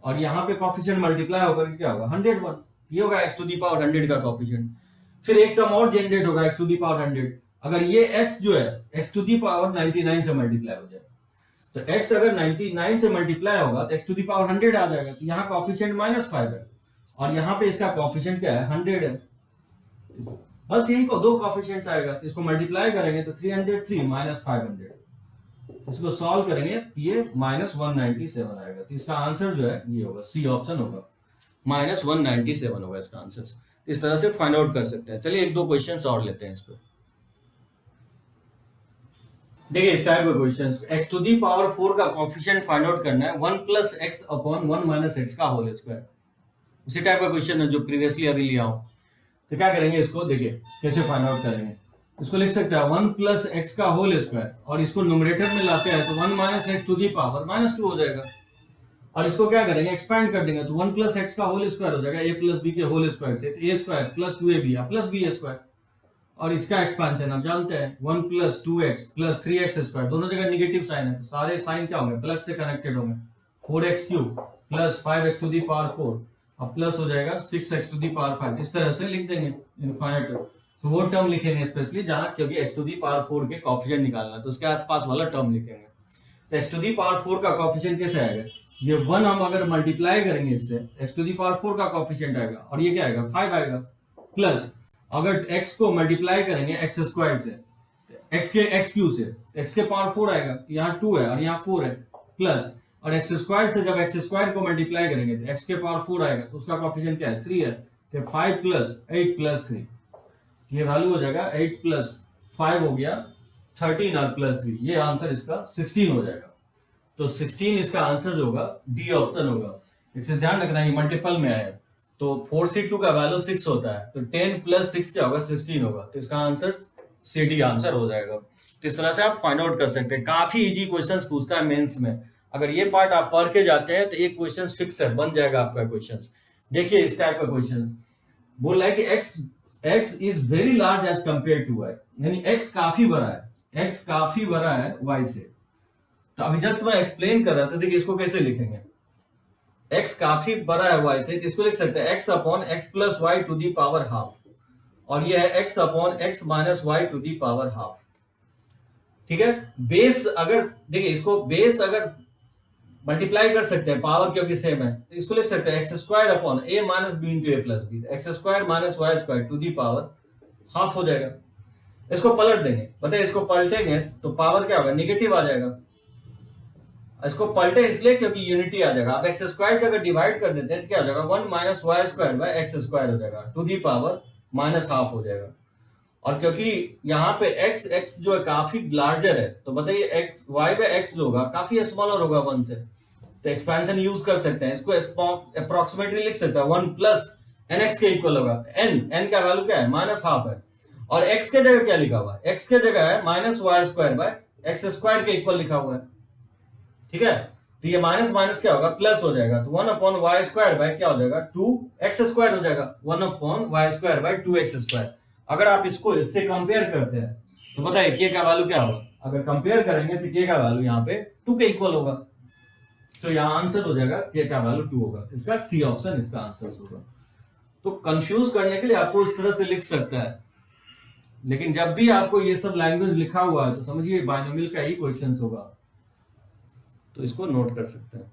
और यहाँ पे कोएफिशिएंट मल्टीप्लाई होकर क्या होगा 101, ये होगा x टू दी पावर 100 का कोएफिशिएंट। फिर एक टर्म और जनरेट होगा x टू दी पावर 100। अगर ये x जो है x टू दी पावर 99 से मल्टीप्लाई हो जाए तो x अगर 99 से मल्टीप्लाई होगा तो x टू दी पावर 100 आ जाएगा। तो यहाँ कोएफिशिएंट -5 है और यहाँ पे इसका कोएफिशिएंट क्या है 100 है। बस यही को दो कोएफिशिएंट आएगा, तो इसको मल्टीप्लाई करेंगे तो 303 - 500, इसको सॉल्व करेंगे ये -197 आएगा। तो इसका आंसर जो है ये होगा सी ऑप्शन होगा, -197 होगा इसका आंसर। इस तरह से फाइंड आउट कर सकते हैं। चलिए एक दो क्वेश्चंस और लेते हैं इस पर। देखिए इस टाइप का questions, x to the power 4 का कोएफिशिएंट फाइंड आउट करना है 1 + x अपॉन 1 - x का होल स्क्वायर। उसी टाइप का क्वेश्चन है जो प्रीवियसली अभी लिया हूं। तो क्या करेंगे इसको, देखिए कैसे फाइंड आउट करेंगे। इसको लिख सकते हैं 1 प्लस एक्स का होल स्क्वायर, और इसको न्यूमरेटर में लाते हैं तो 1 minus x to the power minus 2 हो जाएगा। और इसको क्या करेंगे, एक्सपैंड कर देंगे तो 1 प्लस एक्स का होल स्क्वायर हो जाएगा ए प्लस बी के होल स्क्वायर से, a square plus 2ab plus b square. और इसका एक्सपेंशन आप जानते हैं 1 plus 2x plus 3x square, दोनों जगह निगेटिव साइन है तो सारे साइन क्या होंगे, प्लस से कनेक्टेड होंगे। 4x cube plus 5x to the power 4 और प्लस हो जाएगा 6x टू दी पावर 5। इस तरह से लिख देंगे इनफाइनाइट। तो वो टर्म लिखेंगे स्पेशली जहां, क्योंकि x टू दी पावर 4 के कोएफिशिएंट निकालना है तो उसके आसपास वाला टर्म लिखेंगे। तो x टू दी पावर 4 का कोएफिशिएंट कैसे आएगा, ये 1 हम अगर मल्टीप्लाई करेंगे इससे x टू दी पावर 4 का कोएफिशिएंट आएगा, और ये क्या आएगा 5 आएगा, प्लस अगर x को मल्टीप्लाई करेंगे x स्क्वायर से, x के x क्यू से, x के पावर 4 आएगा, यहाँ 2 है और यहाँ 4 है, प्लस और x स्क्वायर से जब x स्क्वायर को मल्टीप्लाई करेंगे तो x के पावर 4 आएगा तो उसका कोएफिशिएंट क्या है 3 है, तो 5 प्लस 8 प्लस 3, ये वैल्यू हो जाएगा 8 प्लस 5 हो गया 13 और प्लस 3, ये आंसर इसका 16 हो जाएगा। तो 16 इसका आंसर होगा, डी ऑप्शन होगा। इससे ध्यान रखना ये मल्टीपल में आया तो 4c2 का वैल्यू 6 होता है तो 10 प्लस 6 क्या होगा 16 होगा, तो इसका आंसर सी डी आंसर हो जाएगा। तो इस तरह से आप फाइंड आउट कर सकते हैं। काफी इजी क्वेश्चंस पूछता है मेंस में, अगर ये पार्ट आप पढ़ के जाते हैं तो एक क्वेश्चन फिक्स है, बन जाएगा आपका क्वेश्चन। देखिए इस टाइप का क्वेश्चन बोल रहा है कि x is very large as compare to y, यानी x काफी बड़ा है, x काफी बड़ा है y से। तो अभी जस्ट मैं एक्सप्लेन कर रहा था, देखिए इसको कैसे लिखेंगे, x काफी बड़ा है y से, इसको लिख सकते हैं x upon x plus Y to the power half, और ये है x upon x minus y to the power half. ठीक है, बेस अगर देखिए इसको बेस अगर मल्टीप्लाई कर सकते हैं पावर क्योंकि सेम है, तो इसको लिख सकते हैं x square upon a minus b into a plus b, x square minus y square to the power half हो जाएगा। इसको पलट देंगे, बताइए इसको पलटेंगे तो पावर क्या होगा, नेगेटिव आ जाएगा। इसको पलटे इसलिए क्योंकि यूनिटी आ जाएगा। आप एक्स स्क्वायर से अगर डिवाइड कर देते हैं तो क्या हो जाएगा 1 minus y square by x square हो जाएगा to the power minus half हो जाएगा। और क्योंकि यहाँ पे x जो है काफी लार्जर है तो बताइए x y पे x जो होगा काफी स्मॉलर होगा 1 से, तो एक्सपेंशन यूज कर सकते हैं। इसको अप्रोक्सीमेटली लिख सकते हैं 1 प्लस nx के इक्वल होगा। n का वैल्यू क्या है माइनस हाफ है, और x के जगह क्या लिखा हुआ है, x के जगह है minus y square by x square के इक्वल लिखा हुआ है। ठीक है, तो ये माइनस माइनस क्या होगा प्लस हो जाएगा, तो 1 अपॉन वाई स्क्वायर बाय क्या हो जाएगा 2x स्क्वायर हो जाएगा, 1 upon y square by 2x square. अगर आप इसको इससे कंपेयर करते हैं तो बताइए k का वैल्यू क्या होगा, अगर कंपेयर करेंगे तो k का वैल्यू यहाँ पे 2 के इक्वल होगा, तो यहाँ आंसर हो जाएगा k का वैल्यू 2 होगा, इसका सी ऑप्शन इसका आंसर होगा। तो कंफ्यूज करने के लिए आपको इस तरह से लिख सकता है, लेकिन जब भी आपको ये सब लैंग्वेज लिखा हुआ है तो समझिए बाइनोमियल का ही क्वेश्चन होगा, तो इसको नोट कर सकते हैं।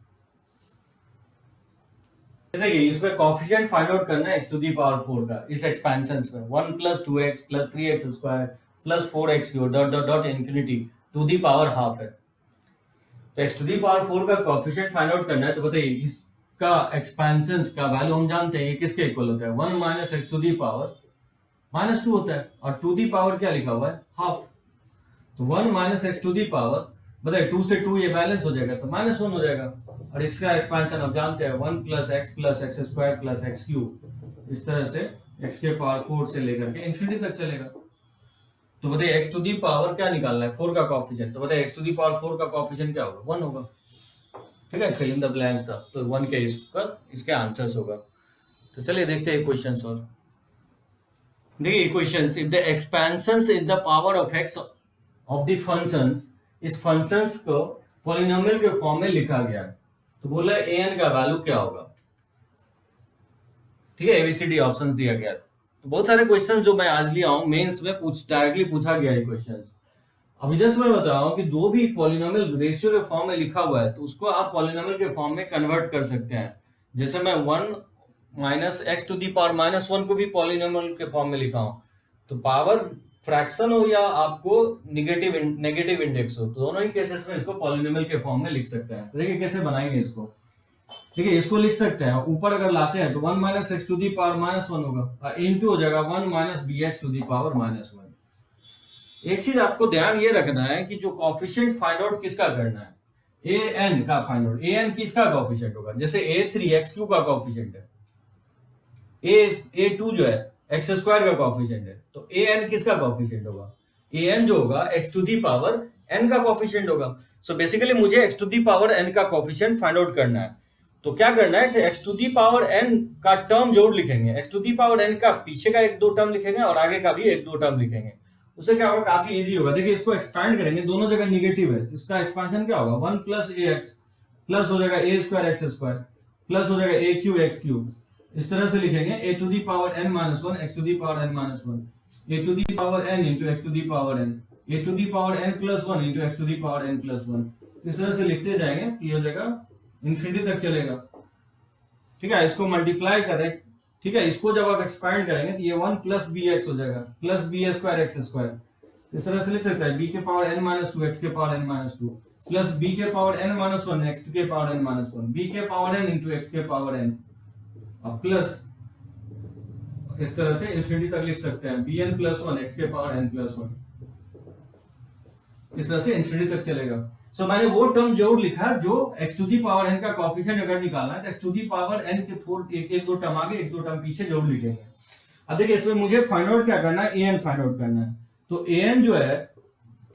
देखिए इसमें कोएफिशिएंट फाइंड आउट करना है x टू दी पावर 4 का, इस एक्सपेंशंस में 1 plus 2x plus 3x square plus 4x cube dot dot dot infinity to the power half है। तो x टू दी पावर 4 का कोएफिशिएंट फाइंड आउट करना है, तो बताइए इसका एक्सपेंशंस का वैल्यू हम जानते हैं ये किसके इक्वल होता है 1 minus x to the power minus 2 होता है, और टू दी पावर क्या लिखा हुआ है हाफ, तो 1 minus x to the power बताइए 2 से 2 ये बैलेंस हो जाएगा तो माइनस 1 हो जाएगा, और इसका एक्सपेंशन आप जानते हैं 1 plus X square plus x cube, इस तरह से x के पावर 4 से लेकर के इंफिनिटी तक चलेगा। तो बताइए x टू दी पावर क्या निकालना है 4 का कोएफिशिएंट, तो बताइए x टू दी पावर 4 का कोएफिशिएंट क्या होगा 1 होगा। ठीक है, फिल इन द ब्लैंक्स था, तो 1 के इसके आंसर्स होगा। तो चलिए देखते हैं क्वेश्चंस और देखिए questions, if the expansions in the power of x of the functions, इस फंक्शंस को पॉलिनोमियल के फॉर्म में लिखा गया है, तो बोला an का वैल्यू क्या होगा। ठीक है, एबीसीडी ऑप्शंस दिया गया। तो बहुत सारे क्वेश्चंस जो मैं आज लिया हूं मेंस में डायरेक्टली पूछा गया है क्वेश्चंस। अभी जस्ट मैं बता रहा हूं कि जो भी पॉलिनोमियल रेशियो के फॉर्म में लिखा हुआ है तो उसको आप पॉलिनोमियल के फॉर्म में कन्वर्ट कर सकते हैं। जैसे मैं 1 minus x to the power minus 1 को भी पॉलिनोमियल के फॉर्म में लिखा हूं, तो पावर फ्रैक्शन हो या आपको नेगेटिव इंडेक्स हो, तो दोनों ही केसेस में इसको पॉलिनोमियल के फॉर्म में लिख सकते हैं। तो देखिए कैसे बनाएंगे इसको। ठीक है, इसको लिख सकते हैं ऊपर अगर लाते हैं तो 1 minus x to the power minus 1 होगा, इनटू हो जाएगा 1 minus b x to the power minus 1। एक चीज आपको ध्यान ये रखना है कि जो कोएफिशिएंट फाइंड आउट किसका करना है, ए एन का फाइंड आउट। ए एन किसका कोएफिशिएंट होगा, जैसे a3 एक्स क्यू का कोएफिशिएंट है, a2 जो है एक्स स्क्वायर का कोएफिशिएंट है, तो an किसका कोएफिशिएंट होगा ए एन जो होगा x to the power n का कोफिशिएंट होगा। सो बेसिकली मुझे x to the power n का कोफिशिएंट फाइंड आउट करना है। तो क्या करना है, x to the power n का टर्म जरूर लिखेंगे, x to the power n का पीछे का एक दो टर्म लिखेंगे और आगे का भी एक दो टर्म लिखेंगे। उससे क्या होगा, काफी इजी होगा। देखिए इसको एक्सपैंड करेंगे, दोनों जगह निगेटिव है, इसका एक्सपेंशन क्या होगा, 1 प्लस ए एक्स प्लस हो जाएगा ए स्क्वायर एक्स स्क्वायर प्लस हो जाएगा ए क्यू एक्स क्यूब। इस तरह से लिखेंगे a to the power n minus one x to the power n minus one, a to the power n into x to the power n, a to the power n plus one into x to the power n plus one. इस तरह से लिखते जाएंगे तो ये हो जाएगा infinity तक चलेगा। ठीक है, इसको मल्टीप्लाई करें, ठीक है, इसको जब आप एक्सपैंड करेंगे तो ये 1 प्लस बी एक्स हो जाएगा plus b square x square. इस तरह से लिख सकता है बी के power n minus two x के power n minus two plus b के power n minus one x के power n minus one, b के पावर एन इंटू एक्स के पावर एन और प्लस इस तरह से इंफिनिटी तक लिख सकते हैं b n plus one x के पावर एन प्लस वन। इस तरह से इंफिनिटी तक चलेगा। सो मैंने वो टर्म जरूर लिखा जो x to the power n का कोएफिशिएंट अगर निकालना है तो x to the power n के फोर एक दो टर्म आगे एक दो टर्म पीछे जरूर लिखेंगे। अब देखिए इसमें मुझे फाइंड आउट क्या करना है, ए एन फाइंड आउट करना है। तो ए एन जो है,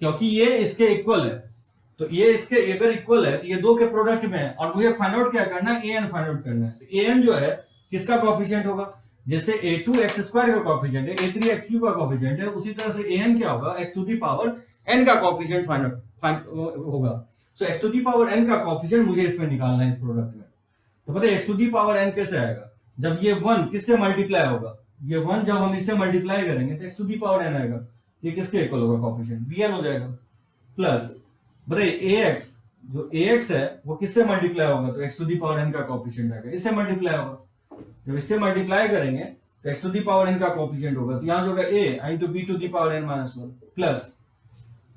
क्योंकि ये इसके इक्वल है तो ये इसके अगर इक्वल है तो ये दो के प्रोडक्ट में है और मुझे फाइंड आउट क्या करना है, ए एन फाइंड आउट करना है। तो ए एन जो है किसका कोएफिशिएंट होगा, जैसे a2 x स्क्वायर का कोएफिशिएंट है, a3 x क्यूब का कोएफिशिएंट है, उसी तरह से an क्या होगा, x to the power n का कोएफिशिएंट फाइंड होगा। So x to the power n का कोएफिशिएंट मुझे इसमें निकालना है इस प्रोडक्ट में। तो पता है x to the power n कैसे आएगा, जब ये 1 किससे मल्टीप्लाई होगा, ये 1 जब हम इससे मल्टीप्लाई करेंगे तो x to the power n आएगा, ये किसके इक्वल होगा कोएफिशिएंट, bn हो जाएगा। प्लस बताइए ax, जो ax है वो किससे मल्टीप्लाई होगा, तो x to the power n का कोएफिशिएंट आएगा, इससे मल्टीप्लाई होगा। जब इससे मल्टीप्लाई करेंगे तो x to the power n का कोएफिशिएंट होगा, तो यहां जो होगा a into b to the power n minus 1 plus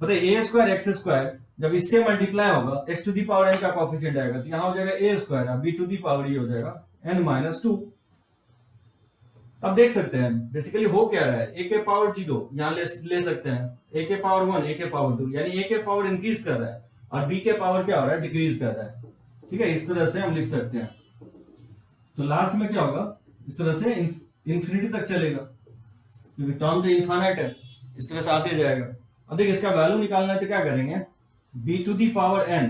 बताइए a स्क्वायर x स्क्वायर, जब इससे मल्टीप्लाई होगा तो x to the power n का कोएफिशिएंट आएगा, तो यहां हो जाएगा a स्क्वायर और b टू दी पावर ये हो जाएगा n माइनस 2। अब देख सकते हैं बेसिकली हो क्या रहा है, a के पावर 0 यहां ले सकते हैं, a के पावर 1 a के पावर 2, यानी a के पावर इंक्रीज कर रहा है और b के पावर क्या हो रहा है, डिक्रीज कर रहा है। ठीक है, इस तरह से हम लिख सकते हैं। तो लास्ट में क्या होगा, इस तरह से इंफिनिटी तक चलेगा क्योंकि टर्म तो इनफाइनाइट है, इस तरह से आते जाएगा। अब देखिए इसका वैल्यू निकालना है तो क्या करेंगे, b to the power n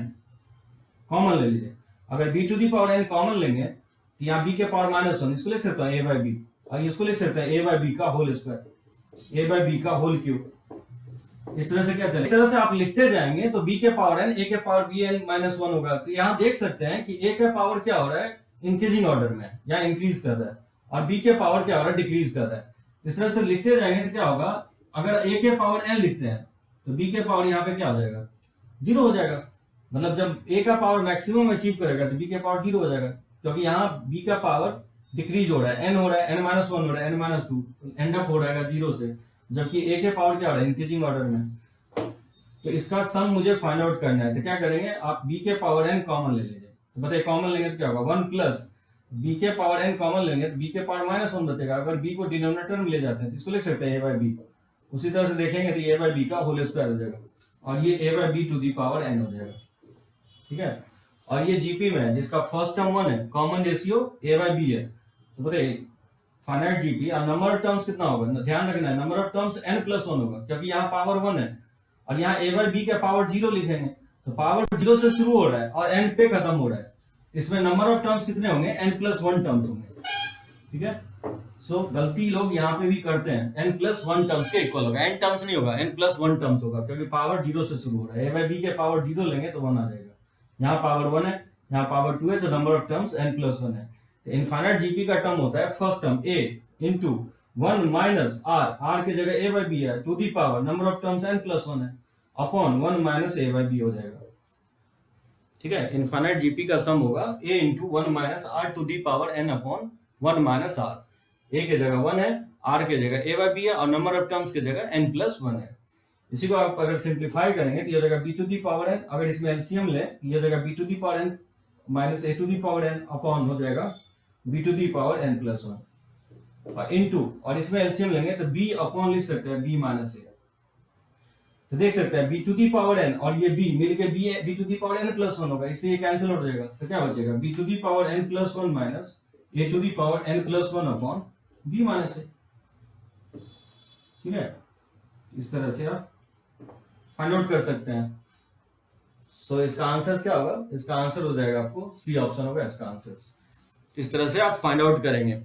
common ले लीजिए। अगर b to the power n common लेंगे तो यहाँ b के पावर माइनस 1, इसको लिख सकता हूँ a बाई बी, और इसको लिख सकते हैं a बाई बी का whole square, a by b का होल क्यूब। इस तरह से क्या चलेगा, इस तरह से आप लिखते जाएंगे तो b के पावर n a के पावर b n माइनस 1 होगा। तो यहाँ देख सकते हैं कि a के पावर क्या हो रहा है, इंक्रीजिंग ऑर्डर में या इंक्रीज कर रहा है, और b के पावर क्या हो रहा है, डिक्रीज कर रहा है। इस तरह से लिखते जाएंगे तो क्या होगा, अगर a के पावर n लिखते हैं तो b के पावर यहाँ पे क्या हो जाएगा, 0 हो जाएगा। मतलब जब a का पावर मैक्सिमम अचीव करेगा तो b के पावर 0 हो जाएगा, क्योंकि यहाँ b का पावर डिक्रीज हो रहा है, n हो रहा है, n माइनस 1 हो रहा है, n माइनस 2 एंड अप हो जाएगा 0 से, जबकि a के पावर क्या हो रहा है, इंक्रीजिंग ऑर्डर में। तो इसका सम मुझे फाइंड आउट करना है, तो क्या करेंगे, आप b के पावर n कॉमन ले लीजिए। तो बताइए कॉमन लेंगे तो क्या होगा, 1 प्लस b के पावर n कॉमन लेंगे तो b के पावर माइनस 1 बचेगा। अगर b को डिनोमिनेटर में ले जाते हैं तो इसको लिख सकते हैं a बाई बी, उसी तरह से देखेंगे तो a बाई बी का होल स्क्वायर हो जाएगा और ये a by b to the power n हो जाएगा। ठीक है, और ये जीपी में है जिसका फर्स्ट टर्म 1 है, common ratio a by b है। तो बताइए फाइनाइट जीपी और नंबर ऑफ टर्म्स कितना होगा, ध्यान रखना है number of terms n plus 1 होगा, क्योंकि यहाँ पावर 1 है और यहाँ a बाई बी का पावर 0 लिखेंगे, तो पावर 0 से शुरू हो रहा है और n पे खत्म हो रहा है। इसमें नंबर ऑफ टर्म्स कितने होंगे, n प्लस 1 टर्म्स होंगे। ठीक है, सो गलती लोग यहाँ पे भी करते हैं, n प्लस 1 टर्म्स के इक्वल होगा, n टर्म्स नहीं होगा, n प्लस 1 टर्म्स होगा, क्योंकि पावर 0 से शुरू हो रहा है। a बाई बी के पावर 0 लेंगे तो 1 आ जाएगा, यहाँ पावर 1 है, यहाँ पावर 2 है, so number of terms n plus 1 है। इनफाइनाइट जीपी का टर्म होता है first term a into 1 minus r की जगह a बाई बी है, to the power number of terms n plus 1 है, upon 1 minus a by b हो जाएगा। ठीक है, इनफाइनाइट जीपी का सम होगा a into 1 minus r to the power n upon 1 minus r। a की जगह 1 है, r की जगह a बाई बी है और नंबर ऑफ टर्म्स की जगह n प्लस 1 है। इसी को आप अगर सिंप्लीफाई करेंगे तो ये हो जाएगा b to the power n, अगर इसमें एलसीएम ले तो ये हो जाएगा b to the power n minus a to the power n upon हो जाएगा b to the power n plus 1 और इनटू, और इसमें एलसीएम लेंगे तो b अपॉन लिख सकते हैं b माइनस a। तो देख सकते हैं b to the power n और ये b मिलके b to the power n plus 1 होगा, इससे ये कैंसिल हो जाएगा, तो क्या बचेगा b to the power n plus 1 minus a to the power n plus 1 upon b minus a। ठीक है, इस तरह से आप फाइंड आउट कर सकते हैं। सो इसका आंसर क्या होगा, इसका आंसर हो जाएगा आपको सी ऑप्शन होगा इसका आंसर। इस तरह से आप फाइंड आउट करेंगे।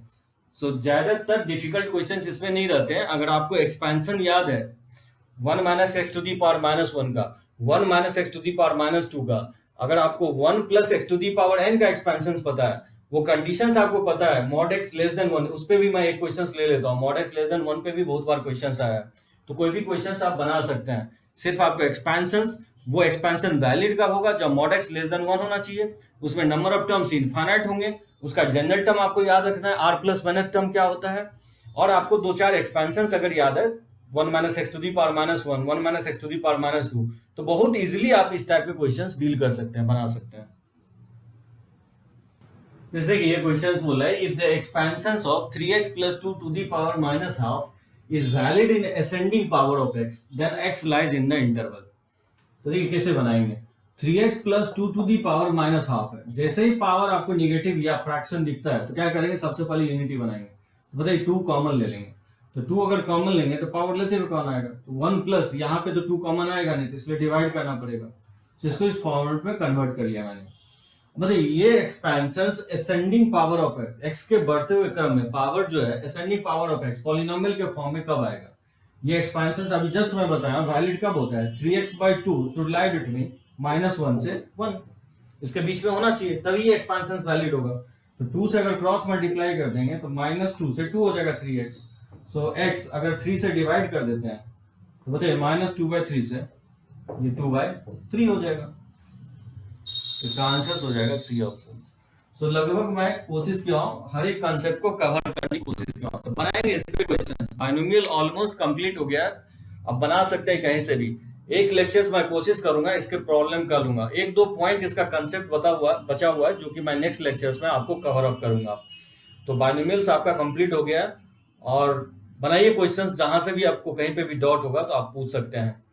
सो ज्यादातर डिफिकल्ट क्वेश्चंस इसमें नहीं रहते हैं। अगर आपको एक्सपेंशन याद है 1 minus x to the power minus 1 का, 1 minus x to the power minus 2 का, अगर आपको 1 plus x to the power n का एक्सपेंशन पता है, वो कंडीशंस आपको पता है, मॉड एक्स लेस देन 1, उस पे भी मैं एक क्वेश्चंस ले लेता हूँ। मॉड एक्स लेस देन 1 पे भी बहुत बार क्वेश्चंस आया है, तो कोई भी क्वेश्चंस आप बना सकते हैं। सिर्फ आपको एक्सपेंशंस, वो एक्सपेंशन वैलिड का होगा जब मॉड एक्स लेस देन 1 होना चाहिए, उसमें नंबर ऑफ टर्म्स इनफाइनाइट होंगे, उसका जनरल टर्म आपको याद रखना है, आर प्लस वन टर्म क्या होता है, और आपको दो चार एक्सपेंशन अगर याद है 1 minus x to the power minus 1, 1 minus x to the power minus 2, तो बहुत इजीली आप इस टाइप के क्वेश्चंस डील कर सकते हैं, बना सकते हैं। जैसे कि ये क्वेश्चंस बोला है, if the expansions of 3x plus 2 to the power minus half is valid in ascending power of x, then x lies in the interval। तो देखिए कैसे बनाएंगे। 3x plus 2 to the power minus half है, जैसे ही power आपको negative या fraction दिखता है तो क्या करेंगे, सबसे पहले यूनिटी बनाएंगे। तो बताइए 2 कॉमन ले लेंगे, तो 2 अगर कॉमन लेंगे तो पावर लेते हुए कौन आएगा, तो 1 प्लस, यहाँ पे तो 2 कॉमन आएगा नहीं, तो इसलिए डिवाइड करना पड़ेगा। तो इसको इस फॉर्मेट में कन्वर्ट कर लिया मैंने। मतलब ये expansions ascending power of x के बढ़ते हुए क्रम में, पावर जो है ascending power of x polynomial के फॉर्म में कब आएगा, ये एक्सपेंशंस अभी जस्ट मैं बताया वैलिड कब होता है, 3x/2 शुड लाई बिटवीन -1 से 1, इसके बीच में होना चाहिए, तभी ये एक्सपेंशंस वैलिड होगा। तो 2 से अगर क्रॉस मल्टीप्लाई कर देंगे तो -2 से 2 हो जाएगा 3x। सो x अगर 3 से डिवाइड कर देते हैं तो बताइए -2/3 से ये 2/3 हो जाएगा। इसका आंसर हो जाएगा सी ऑप्शन। सो लगभग मैं कोशिश किया हूँ हर एक कॉन्सेप्ट को कवर करने की कोशिश किया हूँ। तो बनाएंगे इस पे क्वेश्चंस। बाइनोमियल ऑलमोस्ट कंप्लीट हो गया है, अब बना सकते हैं कहीं से भी। एक लेक्चर्स मैं कोशिश करूंगा इसके प्रॉब्लम कर लूंगा, एक दो पॉइंट इसका कंसेप्ट बचा हुआ है जो कि मैं नेक्स्ट लेक्चर्स में आपको कवर अप करूंगा। तो बाइनोमियल्स आपका कंप्लीट हो गया है, और बनाइए क्वेश्चंस, जहां से भी आपको कहीं पे भी डाउट होगा तो आप पूछ सकते हैं।